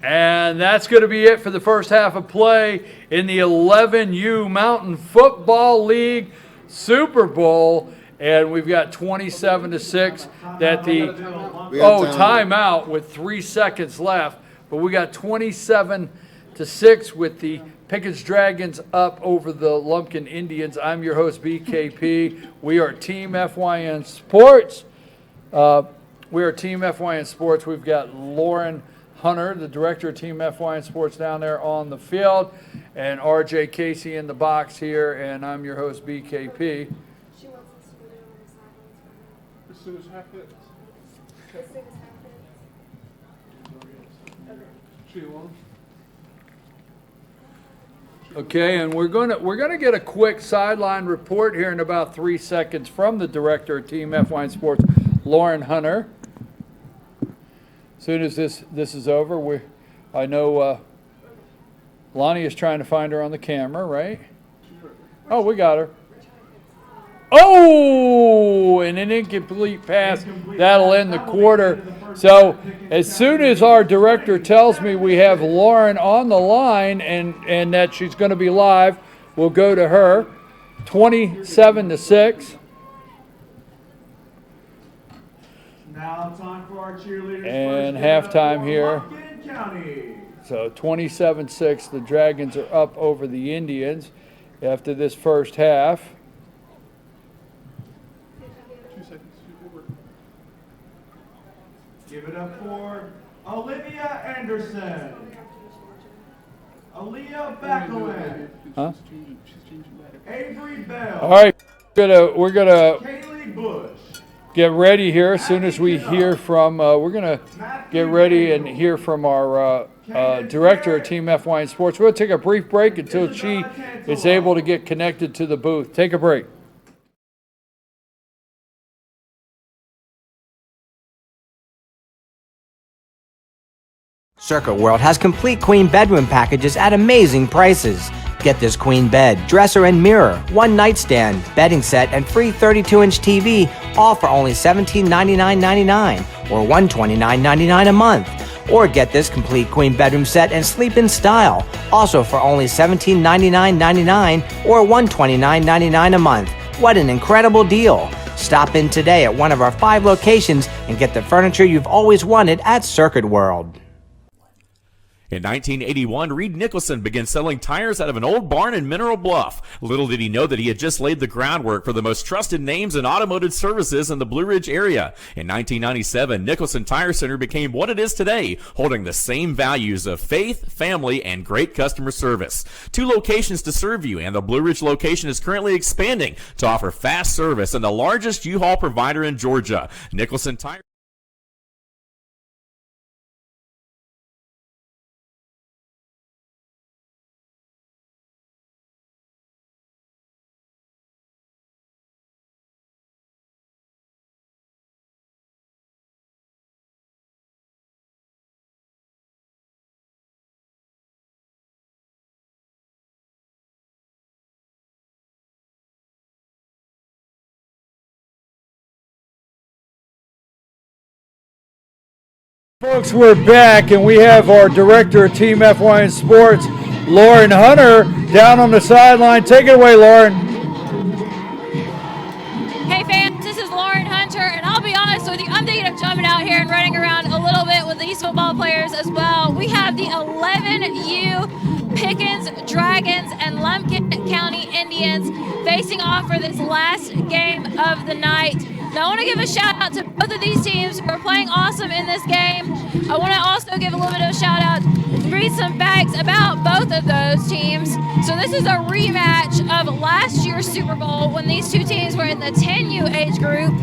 And that's going to be it for the first half of play in the 11U Mountain Football League Super Bowl. And we've got 27-6 that the timeout with 3 seconds left. But we got 27-6 with the Pickens Dragons up over the Lumpkin Indians. I'm your host, BKP. We are Team FYN Sports. We've got Lauren Hunter, the director of Team FYN Sports, down there on the field, and RJ Casey in the box here, and I'm your host, BKP. As soon as half hits. She alone? Okay, and we're gonna get a quick sideline report here in about 3 seconds from the director of Team FYN Sports, Lauren Hunter. As soon as this is over, I know Lonnie is trying to find her on the camera, right? Oh, we got her. Oh, and an incomplete pass. That'll end the quarter. So as soon as our director tells me we have Lauren on the line and that she's going to be live, we'll go to her. 27-6. Now time for our cheerleaders. And first halftime for here. Lumpkin County. So 27-6, the Dragons are up over the Indians after this first half. 2 seconds. Give it up for Olivia Anderson. Aaliyah Backlund. Huh? She's changing back. Avery Bell. All right, we're gonna Kaylee Bush. get ready here as soon as we hear from. We're gonna get ready and hear from our director of Team FYN Sports. We'll take a brief break until she is able to get connected to the booth. Take a break. Circuit World has complete queen bedroom packages at amazing prices. Get this queen bed, dresser and mirror, one nightstand, bedding set, and free 32-inch TV, all for only $1799.99 or $129.99 a month. Or get this complete queen bedroom set and sleep in style, also for only $1799.99 or $129.99 a month. What an incredible deal! Stop in today at one of our 5 locations and get the furniture you've always wanted at Circuit World. In 1981, Reed Nicholson began selling tires out of an old barn in Mineral Bluff. Little did he know that he had just laid the groundwork for the most trusted names in automotive services in the Blue Ridge area. In 1997, Nicholson Tire Center became what it is today, holding the same values of faith, family, and great customer service. 2 locations to serve you, and the Blue Ridge location is currently expanding to offer fast service and the largest U-Haul provider in Georgia. Nicholson Tire Folks, we're back, and we have our director of Team FYN Sports, Lauren Hunter, down on the sideline. Take it away, Lauren. Hey fans, this is Lauren Hunter, and I'll be honest with you, I'm thinking of jumping out here and running around a little bit with these football players as well. We have the 11U Pickens Dragons and Lumpkin County Indians facing off for this last game of the night. Now I want to give a shout out to both of these teams who are playing awesome in this game. I want to also give a little bit of a shout out, read some facts about both of those teams. So this is a rematch of last year's Super Bowl when these two teams were in the 10U age group.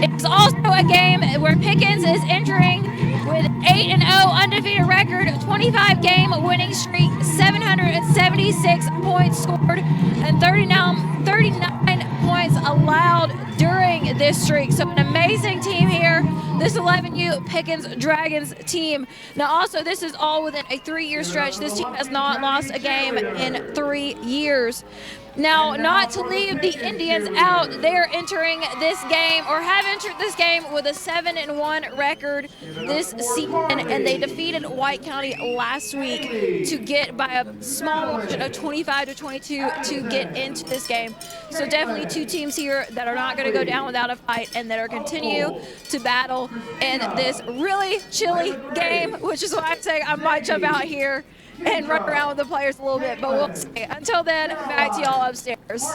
It's also a game where Pickens is entering with 8-0 undefeated record, 25-game winning streak, 776 points scored, and 39 points allowed during this streak. So an amazing team here, this 11U Pickens Dragons team. Now also, this is all within a 3-year stretch. This team has not lost a game in 3 years. Now, not to leave the Indians out, they're entering this game, or have entered this game, with a 7-1 record this season, and they defeated White County last week to get by a small margin of 25-22 to get into this game. So definitely 2 teams here that are not going to go down without a fight, and that are continue to battle in this really chilly game, which is why I say I might jump out here and run around with the players a little bit, but we'll see. Until then, back to y'all upstairs.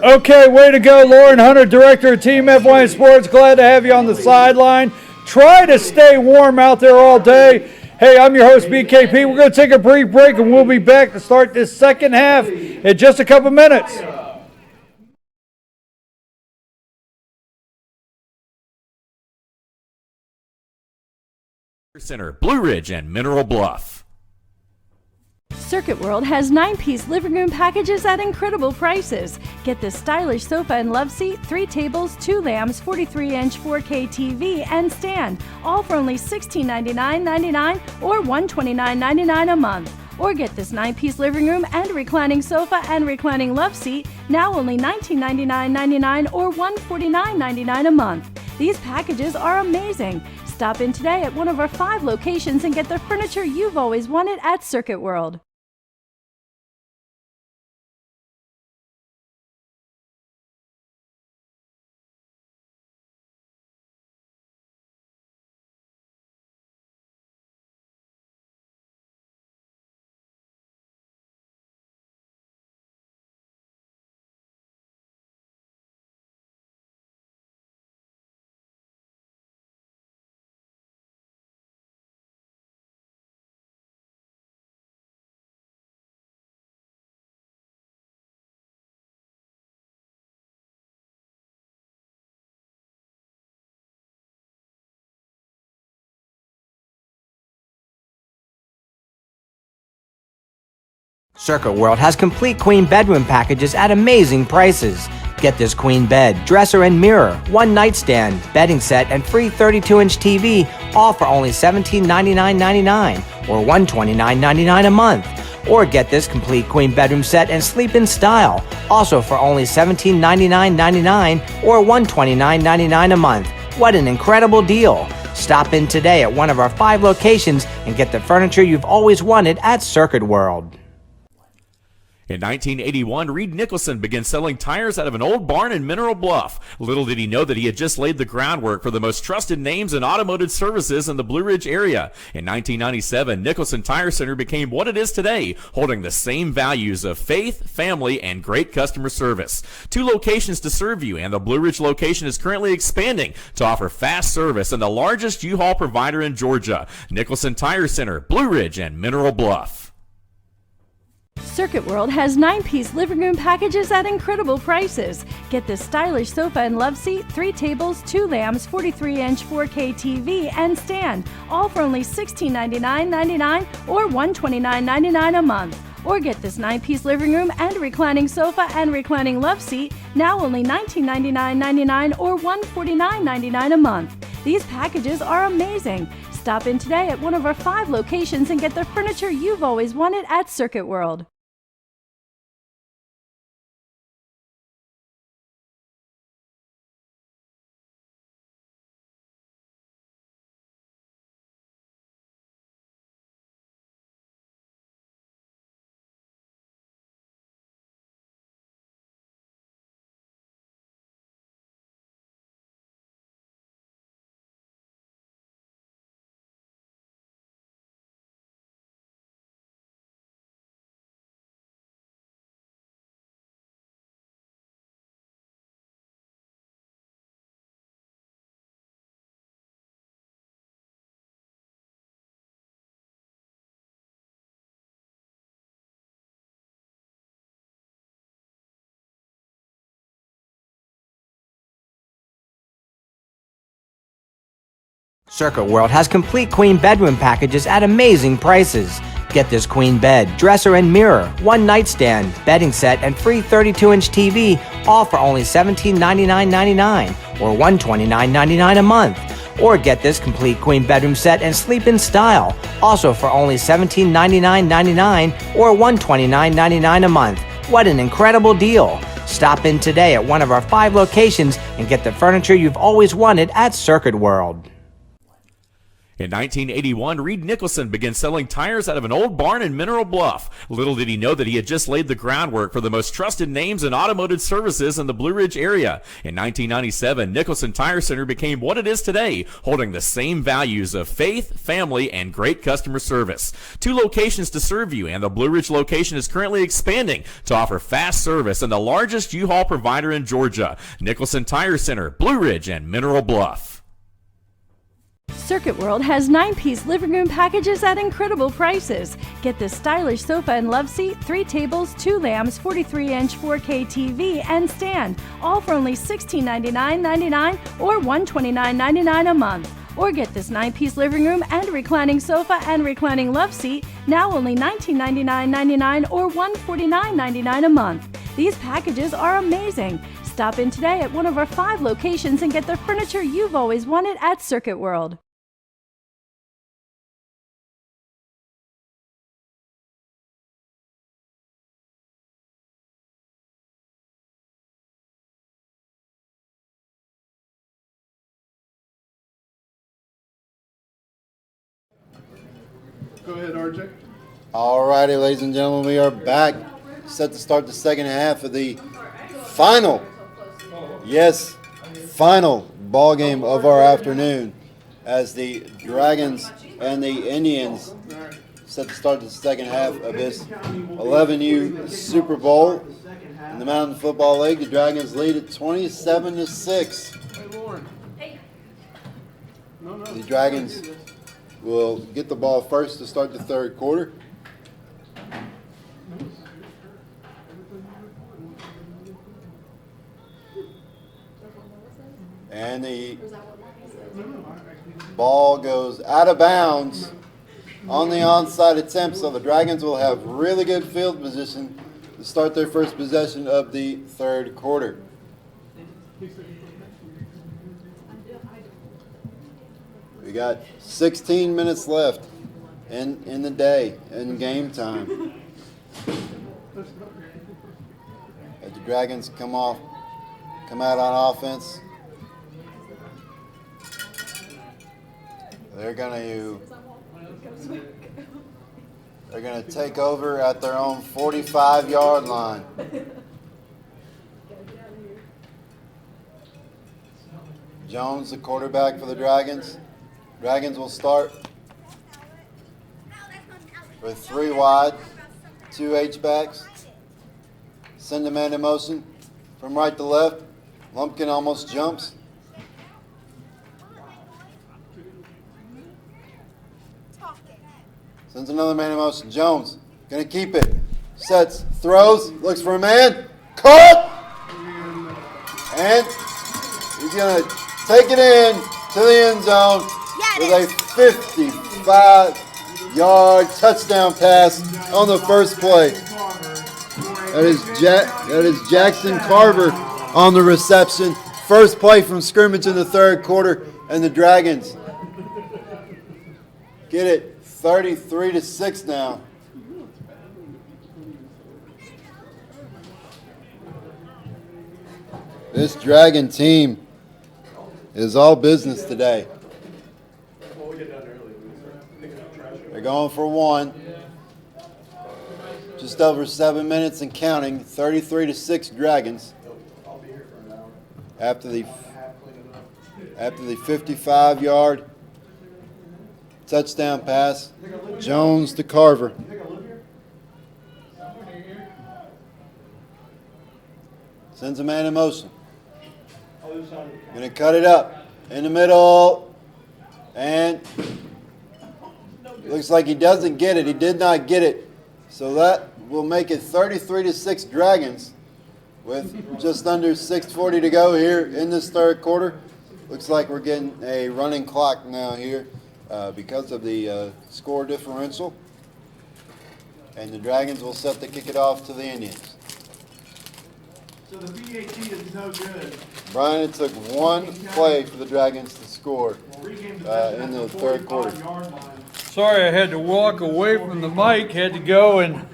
Okay, way to go, Lauren Hunter, director of Team FYN Sports. Glad to have you on the sideline. Try to stay warm out there all day. Hey, I'm your host, BKP. We're going to take a brief break, and we'll be back to start this second half in just a couple minutes. Center, Blue Ridge, and Mineral Bluff. Circuit World has 9-piece living room packages at incredible prices. Get this stylish sofa and love seat, 3 tables, 2 lamps, 43-inch 4K TV, and stand, all for only $1699.99 or $129.99 a month. Or get this 9-piece living room and reclining sofa and reclining love seat, now only $1999.99 or $149.99 a month. These packages are amazing. Stop in today at one of our 5 locations and get the furniture you've always wanted at Circuit World. Circuit World has complete queen bedroom packages at amazing prices. Get this queen bed, dresser and mirror, one nightstand, bedding set, and free 32-inch TV, all for only $1799.99 or $129.99 a month. Or get this complete queen bedroom set and sleep in style, also for only $1799.99 or $129.99 a month. What an incredible deal! Stop in today at one of our 5 locations and get the furniture you've always wanted at Circuit World. In 1981, Reed Nicholson began selling tires out of an old barn in Mineral Bluff. Little did he know that he had just laid the groundwork for the most trusted names in automotive services in the Blue Ridge area. In 1997, Nicholson Tire Center became what it is today, holding the same values of faith, family, and great customer service. 2 locations to serve you, and the Blue Ridge location is currently expanding to offer fast service and the largest U-Haul provider in Georgia. Nicholson Tire Center, Blue Ridge, and Mineral Bluff. Circuit World has 9-piece living room packages at incredible prices. Get this stylish sofa and love seat, 3 tables, 2 lamps, 43-inch 4K TV, and stand, all for only $1699.99 or $129.99 a month. Or get this 9-piece living room and reclining sofa and reclining love seat, now only $1999.99 or $149.99 a month. These packages are amazing. Stop in today at one of our 5 locations and get the furniture you've always wanted at Circuit World. Circuit World has complete queen bedroom packages at amazing prices. Get this queen bed, dresser and mirror, one nightstand, bedding set, and free 32-inch TV, all for only $1799.99 or $129.99 a month. Or get this complete queen bedroom set and sleep in style, also for only $1799.99 or $129.99 a month. What an incredible deal! Stop in today at one of our 5 locations and get the furniture you've always wanted at Circuit World. In 1981, Reed Nicholson began selling tires out of an old barn in Mineral Bluff. Little did he know that he had just laid the groundwork for the most trusted names in automotive services in the Blue Ridge area. In 1997, Nicholson Tire Center became what it is today, holding the same values of faith, family, and great customer service. 2 locations to serve you, and the Blue Ridge location is currently expanding to offer fast service and the largest U-Haul provider in Georgia. Nicholson Tire Center, Blue Ridge, and Mineral Bluff. Circuit World has 9-piece living room packages at incredible prices. Get this stylish sofa and love seat, 3 tables, 2 lamps, 43-inch 4K TV, and stand, all for only $1699.99 or $129.99 a month. Or get this 9-piece living room and reclining sofa and reclining love seat, now only $1999.99 or $149.99 a month. These packages are amazing. Stop in today at one of our 5 locations and get the furniture you've always wanted at Circuit World. Go ahead, RJ. All righty, ladies and gentlemen, we are back, set to start the second half of the final ball game of our afternoon, as the Dragons and the Indians set to start the second half of this 11U Super Bowl in the Mountain Football League. The Dragons lead at 27-6. The Dragons will get the ball first to start the third quarter. And the ball goes out of bounds on the onside attempt, so the Dragons will have really good field position to start their first possession of the third quarter. We got 16 minutes left in the day, in game time. As the Dragons come out on offense. They're gonna take over at their own 45-yard line. Jones, the quarterback for the Dragons. Dragons will start with 3 wide, 2 H-backs. Send the man in motion from right to left. Lumpkin almost jumps. Sends another man in motion. Jones gonna keep it. Sets, throws, looks for a man. Caught! And he's gonna take it in to the end zone with a 55-yard touchdown pass on the first play. That is Jackson Carver on the reception. First play from scrimmage in the third quarter, and the Dragons get it 33-6 now. This Dragon team is all business today. They're going for 1. Just over 7 minutes and counting. 33-6 Dragons. After the 55-yard touchdown pass, Jones to Carver. Sends a man in motion. Going to cut it up in the middle. And looks like he doesn't get it. He did not get it. So that will make it 33-6 Dragons with just under 6:40 to go here in this third quarter. Looks like we're getting a running clock now here because of the score differential. And the Dragons will set to kick it off to the Indians. So the PAT is no good. Brian, it took 1 play for the Dragons to score in the third quarter. Sorry, I had to walk away from the mic. Had to go and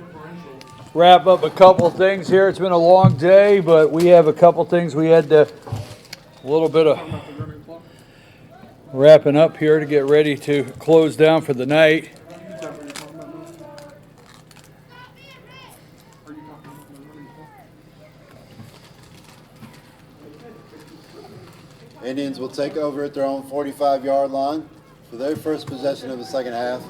wrap up a couple things here. It's been a long day, but we have a couple things we had to, a little bit of wrapping up here to get ready to close down for the night. Indians will take over at their own 45-yard line for their first possession of the second half.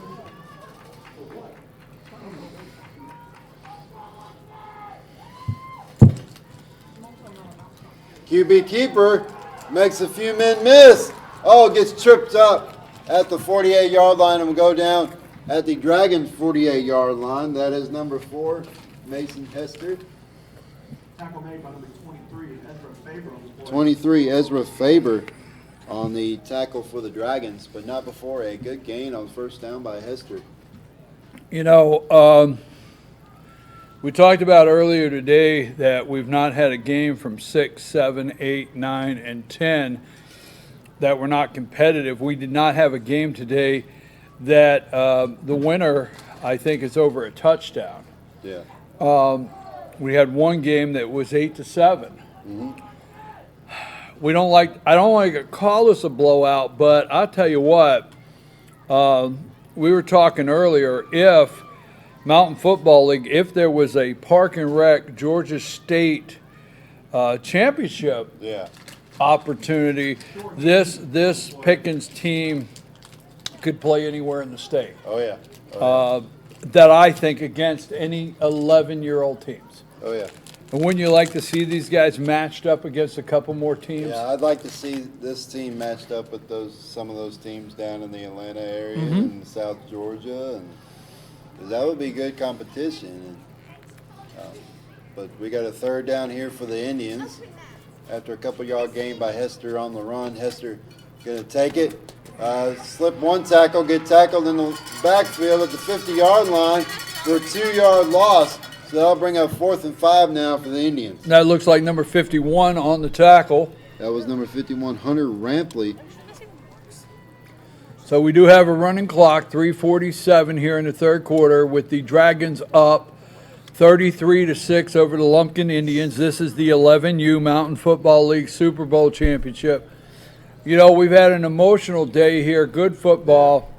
QB keeper makes a few men miss. Oh, gets tripped up at the 48-yard line and will go down at the Dragons' 48-yard line. That is number 4, Mason Hester. Tackle made by number 23, Ezra Faber. 23, Ezra Faber on the tackle for the Dragons, but not before a good gain on first down by Hester. You know, we talked about earlier today that we've not had a game from 6, 7, 8, 9, and 10 that were not competitive. We did not have a game today that the winner, I think, is over a touchdown. Yeah. We had one game that was 8-7. Mm-hmm. I don't like to call this a blowout, but I'll tell you what, we were talking earlier, if Mountain Football League, if there was a Park and Rec Georgia State championship opportunity, this Pickens team could play anywhere in the state. Oh, yeah. That I think against any 11-year-old teams. Oh, yeah. And wouldn't you like to see these guys matched up against a couple more teams? Yeah, I'd like to see this team matched up with some of those teams down in the Atlanta area and South Georgia, and 'cause that would be good competition. But we got a third down here for the Indians after a couple-yard gain by Hester on the run. Hester going to take it, slip one tackle, get tackled in the backfield at the 50-yard line for a 2-yard loss. So that'll bring up 4th and 5 now for the Indians. That looks like number 51 on the tackle. That was number 51, Hunter Rampley. So we do have a running clock, 3:47 here in the third quarter, with the Dragons up 33-6 over the Lumpkin Indians. This is the 11U Mountain Football League Super Bowl championship. You know, we've had an emotional day here, good football,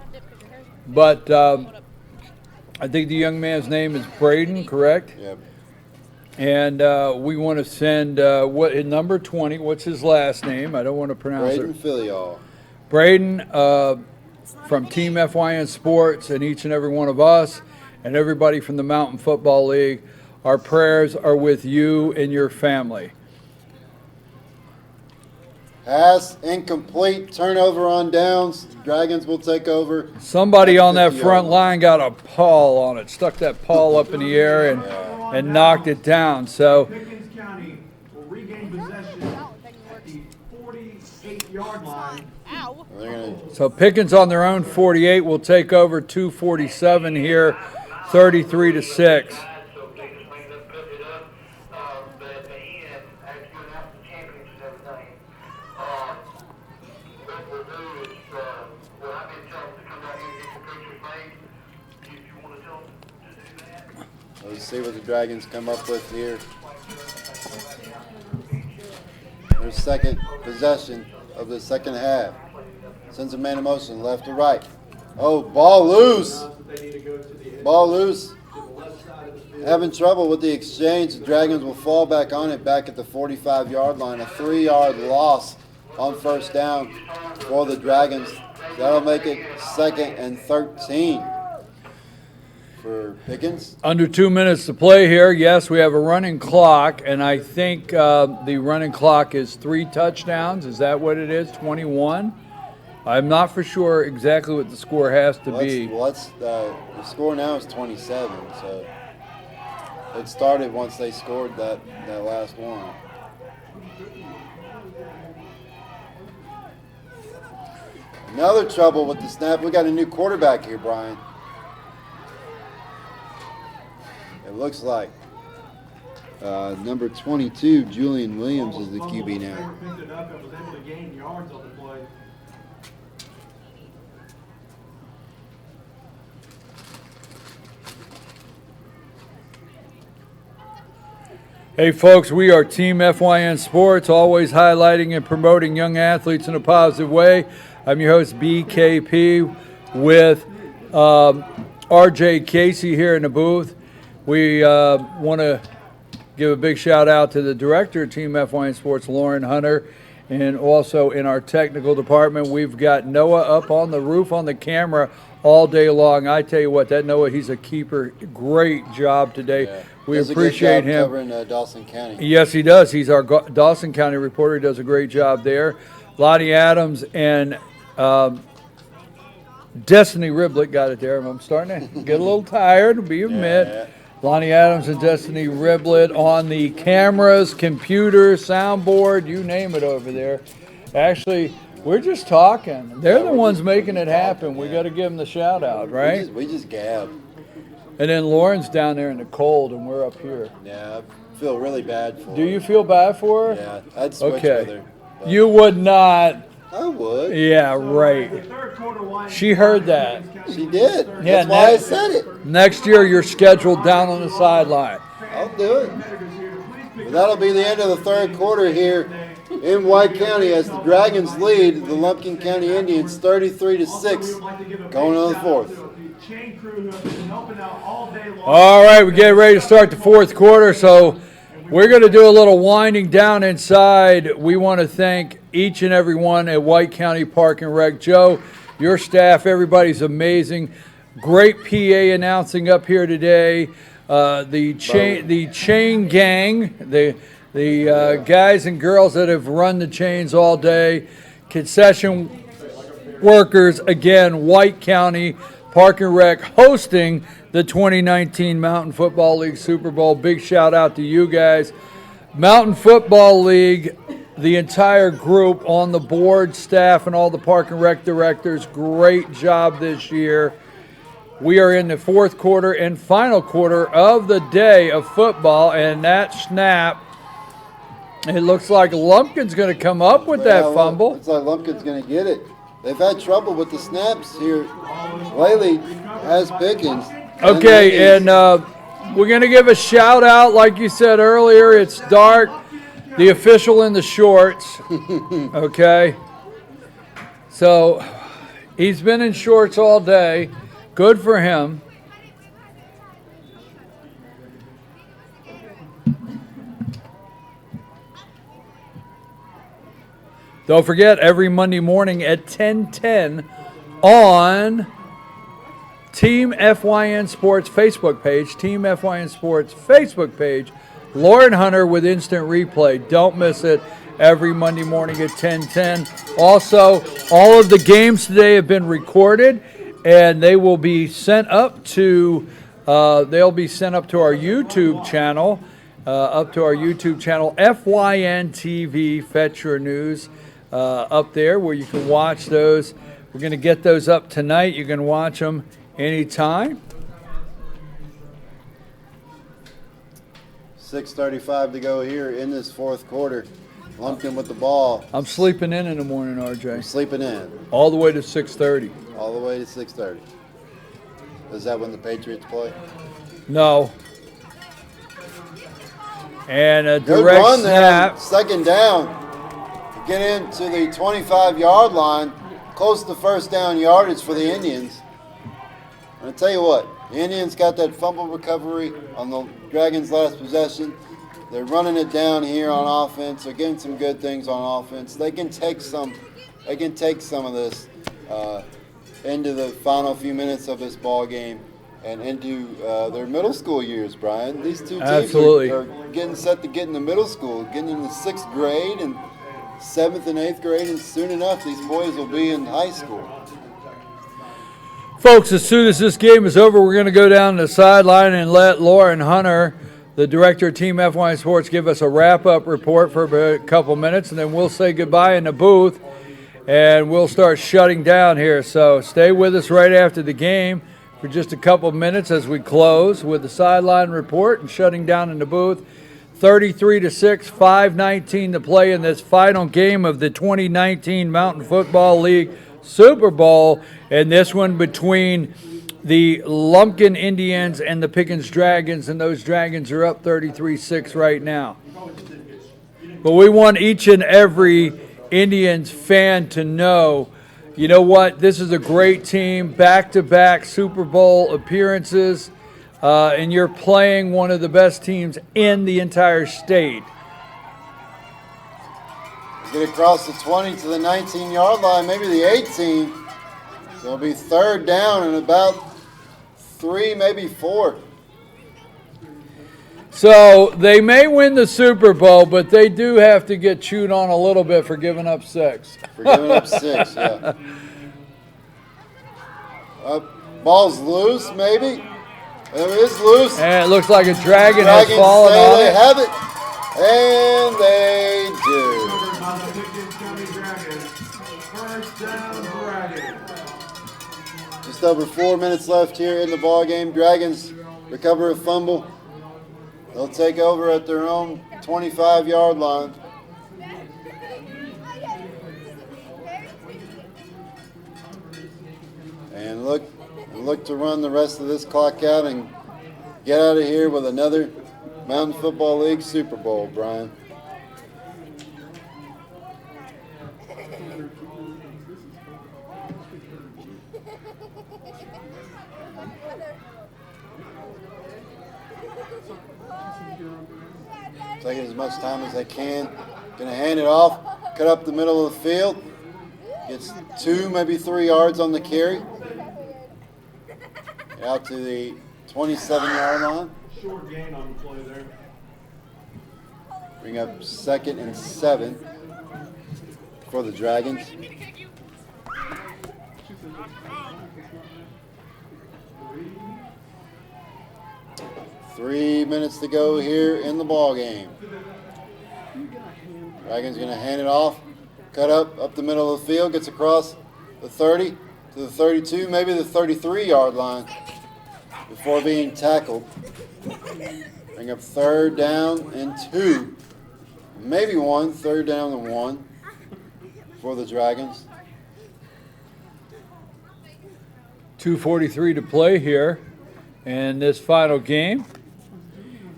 but I think the young man's name is Braden, correct? Yep. And we want to send, number 20, what's his last name? I don't want to pronounce Braden it. Filial. Braden, from Team FYN Sports and each and every one of us and everybody from the Mountain Football League, our prayers are with you and your family. Pass incomplete, turnover on downs. Dragons will take over. Somebody on that 50 front yard line got a paw on it, stuck that paw up in the air and knocked it down. So Pickens County will regain possession at the 48-yard line. They're gonna, So Pickens on their own 48 will take over 2:47 here, 33-6. let's see what the Dragons come up with here. Their second possession of the second half. Sends a man in motion, left to right. Oh, ball loose. Ball loose. Having trouble with the exchange. The Dragons will fall back on it back at the 45-yard line. A 3-yard loss on first down for the Dragons. That'll make it 2nd and 13 for Pickens. Under 2 minutes to play here. Yes, we have a running clock, and I think the running clock is 3 touchdowns. Is that what it is? 21? I'm not for sure exactly what the score has to be. The score now is 27, so it started once they scored that last one. Another trouble with the snap. We got a new quarterback here, Brian. It looks like number 22, Julian Williams, is the QB now. Picked it up and was able to gain yards on the play. Hey folks, we are Team FYN Sports, always highlighting and promoting young athletes in a positive way. I'm your host, BKP, with RJ Casey here in the booth. We want to give a big shout out to the director of Team FYN Sports, Lauren Hunter, and also in our technical department, we've got Noah up on the roof on the camera all day long. I tell you what, that Noah, he's a keeper. Great job today. Yeah. We Does appreciate a good job him. covering Dawson County. Yes, he does. He's our Dawson County reporter. He does a great job there. Lonnie Adams and Destiny Riblet got it there. I'm starting to get a little tired, be admit. Yeah. Lonnie Adams and Destiny Riblet on the cameras, computer, soundboard, you name it over there. Actually, we're just talking. They're the ones making it happen. We got to give them the shout out, right? We just gab. And then Lauren's down there in the cold, and we're up here. Yeah, I feel really bad for her. Do you feel bad for her? Yeah, I'd switch Okay. with her. but- You would not. I would. Yeah, right. She heard that. She did. Yeah, That's why I said it. Next year, you're scheduled down on the sideline. I'll do it. But that'll be the end of the third quarter here in White County as the Dragons lead the Lumpkin County Indians 33-6 going on the fourth. All right, we get ready to start the fourth quarter, so we're going to do a little winding down inside. We want to thank each and every one at White County Park and Rec. Joe, your staff, everybody's amazing. Great PA announcing up here today. The chain gang, the guys and girls that have run the chains all day, concession workers, again, White County Park and Rec hosting the 2019 Mountain Football League Super Bowl. Big shout out to you guys. Mountain Football League, the entire group on the board, staff, and all the Park and Rec directors, great job this year. We are in the fourth quarter and final quarter of the day of football, and that snap, it looks like Lumpkin's going to come up with that fumble. Looks like Lumpkin's going to get it. they've had trouble with the snaps here lately as Pickens. Okay, and we're going to give a shout out, like you said earlier. It's Dark, the official in the shorts. Okay. So he's been in shorts all day. Good for him. Don't forget, every Monday morning at 10:10 on Team FYN Sports Facebook page, Team FYN Sports Facebook page, Lauren Hunter with instant replay. Don't miss it. Every Monday morning at 10:10. Also, all of the games today have been recorded, and they will be sent up to our YouTube channel, FYN TV Fetch Your News, up there where you can watch those. We're going to get those up tonight. You can watch them anytime. 6:35 to go here in this fourth quarter. Lumpkin with the ball. I'm sleeping in the morning, RJ. I'm sleeping in. All the way to 6:30. All the way to 6:30. Is that when the Patriots play? No. And a Good direct run snap. there. Second down. Get into the 25-yard line. Close to first down yardage for the Indians. And I'll tell you what, the Indians got that fumble recovery on the Dragons' last possession. They're running it down here on offense. They're getting some good things on offense. They can take some of this into the final few minutes of this ball game and into their middle school years, Brian. These two teams are getting set to get into middle school, getting into 6th grade and 7th and 8th grade, and soon enough these boys will be in high school. Folks, as soon as this game is over, we're going to go down to the sideline and let Lauren Hunter, the director of Team FYN Sports, give us a wrap-up report for a couple minutes, and then we'll say goodbye in the booth, and we'll start shutting down here. So stay with us right after the game for just a couple minutes as we close with the sideline report and shutting down in the booth. 33-6, 5:19 to play in this final game of the 2019 Mountain Football League Super Bowl, and this one between the Lumpkin Indians and the Pickens Dragons, and those Dragons are up 33-6 right now. But we want each and every Indians fan to know, you know what, this is a great team, back-to-back Super Bowl appearances, and you're playing one of the best teams in the entire state. Get across the 20 to the 19-yard line, maybe the 18. So it'll be third down and about 3, maybe 4. So they may win the Super Bowl, but they do have to get chewed on a little bit for giving up 6. For giving up 6, yeah. Ball's loose, maybe. It is loose. And it looks like a dragon has fallen on they it. have it, and they do. Just over 4 minutes left here in the ball game. Dragons recover a fumble. They'll take over at their own 25-yard line. And look to run the rest of this clock out and get out of here with another Mountain Football League Super Bowl, Brian. Taking as much time as they can. Gonna hand it off, cut up the middle of the field. Gets 2, maybe 3 yards on the carry. Out to the 27-yard line. Short gain on the play there. Bring up 2nd and 7 for the Dragons. Three minutes to go here in the ball game. Dragons going to hand it off, cut up the middle of the field, gets across the 30 to the 32, maybe the 33-yard line before being tackled. Bring up 3rd down and 2, maybe 1, 3rd down and 1 for the Dragons. 2:43 to play here in this final game.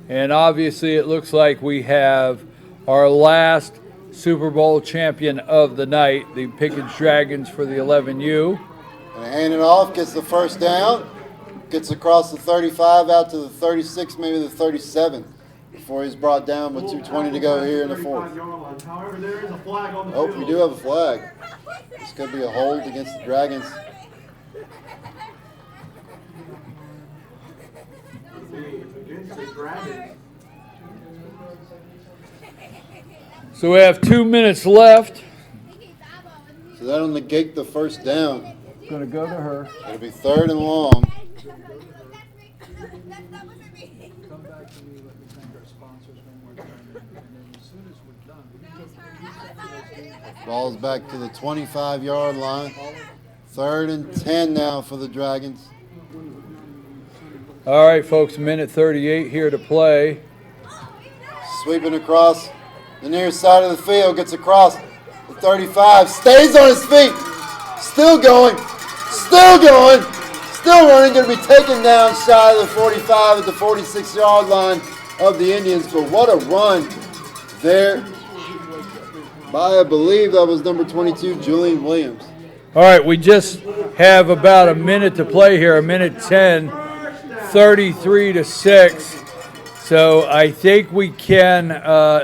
And obviously it looks like we have our last Super Bowl champion of the night, the Pickens Dragons for the 11U. And hand it off, gets the first down, gets across the 35 out to the 36, maybe the 37, before he's brought down with 2:20 to go here in the fourth. However, there is a flag on the Oh, field. we do have a flag. This could be a hold against the Dragons. Against the Dragons. So we have 2 minutes left. So that'll negate the first down. Gonna go to her. It'll be 3rd and long. Come back to me, let me thank our sponsors one more time, and then as soon as we're done, Ball's back to the 25-yard line. 3rd and 10 now for the Dragons. All right, folks, minute 38 here to play. Sweeping across the near side of the field, gets across the 35, stays on his feet, still going, still running, going to be taken down shy of the 45 at the 46-yard line of the Indians. But what a run there by, I believe that was number 22, Julian Williams. All right, we just have about a minute to play here, a minute 10, 33 to 6. So I think we can,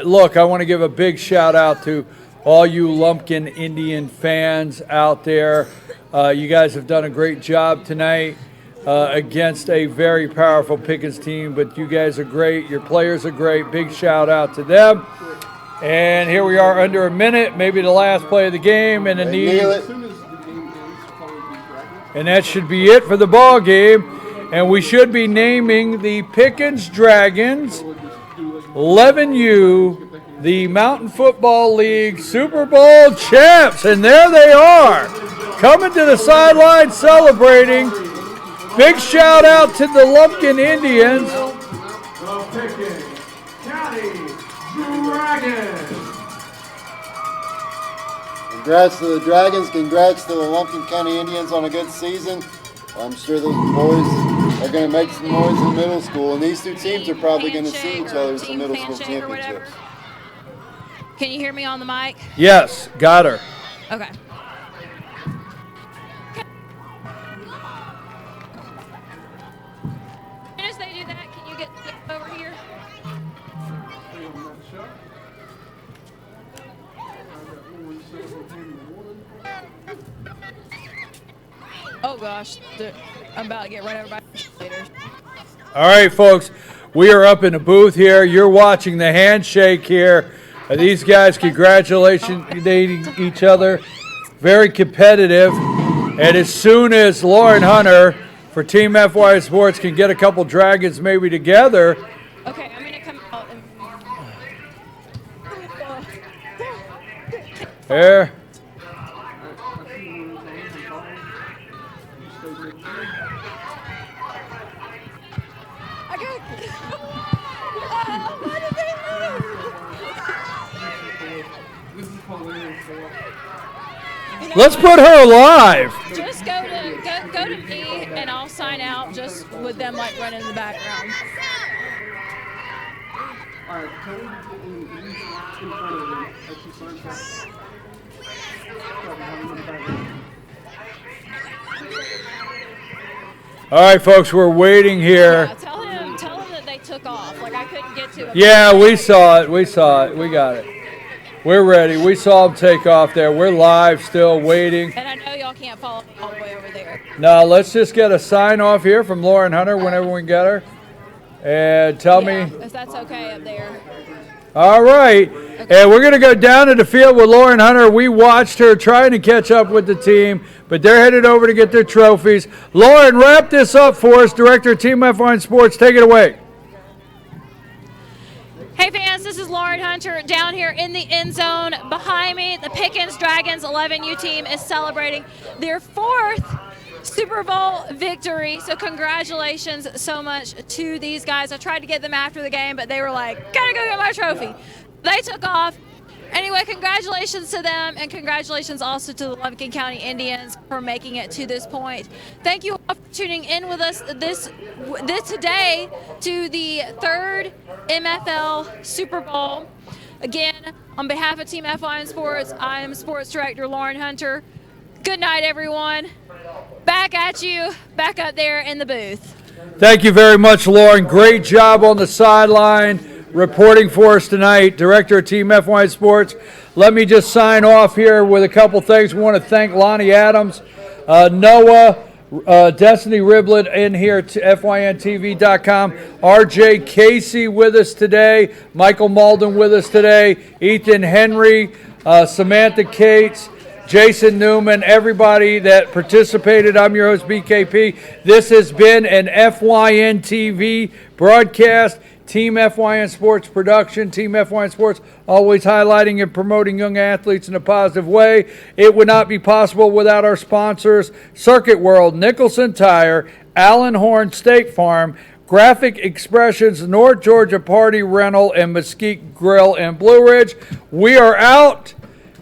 look, I want to give a big shout out to all you Lumpkin Indian fans out there. You guys have done a great job tonight against a very powerful Pickens team, but you guys are great. Your players are great. Big shout out to them. And here we are under a minute, maybe the last play of the game, and a need. And that should be it for the ball game. And we should be naming the Pickens Dragons 11U, the Mountain Football League Super Bowl champs. And there they are, coming to the sideline celebrating. Big shout out to the Lumpkin Indians. The Pickens County Dragons. Congrats to the Dragons, congrats to the Lumpkin County Indians on a good season. I'm sure those boys are going to make some noise in middle school, and these two teams are probably going to see each other in some middle school championships. Can you hear me on the mic? Yes, got her. Okay. As soon as they do that, can you get over here? Oh gosh, I'm about to get run over by cheerleaders. All right, folks, we are up in the booth here. You're watching the handshake here. These guys congratulating each other. Very competitive. And as soon as Lauren Hunter for Team FY Sports can get a couple Dragons maybe together. Okay, I'm going to come out and... There. Let's put her live. Just go to me, and I'll sign out just with them like running in the background. All right, tell them to get in front of them as she signs out. All right, folks, we're waiting here. Yeah, tell him that they took off. Like I couldn't get to him. Yeah, we saw it. We got it. We're ready. We saw them take off there. We're live still waiting. And I know y'all can't follow me all the way over there. Now, let's just get a sign off here from Lauren Hunter whenever we can get her. And tell me. If that's okay up there. All right. Okay. And we're going to go down to the field with Lauren Hunter. We watched her trying to catch up with the team, but they're headed over to get their trophies. Lauren, wrap this up for us. Director of Team FY Sports, take it away. Hey fans, this is Lauren Hunter down here in the end zone. Behind me, the Pickens Dragons 11U team is celebrating their 4th Super Bowl victory. So congratulations so much to these guys. I tried to get them after the game, but they were like, gotta go get my trophy. They took off, Anyway, congratulations to them, and congratulations also to the Lumpkin County Indians for making it to this point. Thank you all for tuning in with us this today to the third MFL Super Bowl. Again, on behalf of Team FYN Sports, I am Sports Director Lauren Hunter. Good night, everyone. Back at you, back up there in the booth. Thank you very much, Lauren. Great job on the sideline reporting for us tonight, Director of Team FYN Sports. Let me just sign off here with a couple things. We want to thank Lonnie Adams, Noah, Destiny Riblet in here to FYNTV.com, RJ Casey with us today, Michael Malden with us today, Ethan Henry, Samantha Cates, Jason Newman, everybody that participated. I'm your host, BKP. This has been an FYN TV broadcast. Team FYN Sports production. Team FYN Sports always highlighting and promoting young athletes in a positive way. It would not be possible without our sponsors, Circuit World, Nicholson Tire, Allen Horn State Farm, Graphic Expressions, North Georgia Party Rental, and Mesquite Grill in Blue Ridge. We are out.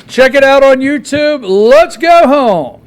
Check it out on YouTube. Let's go home.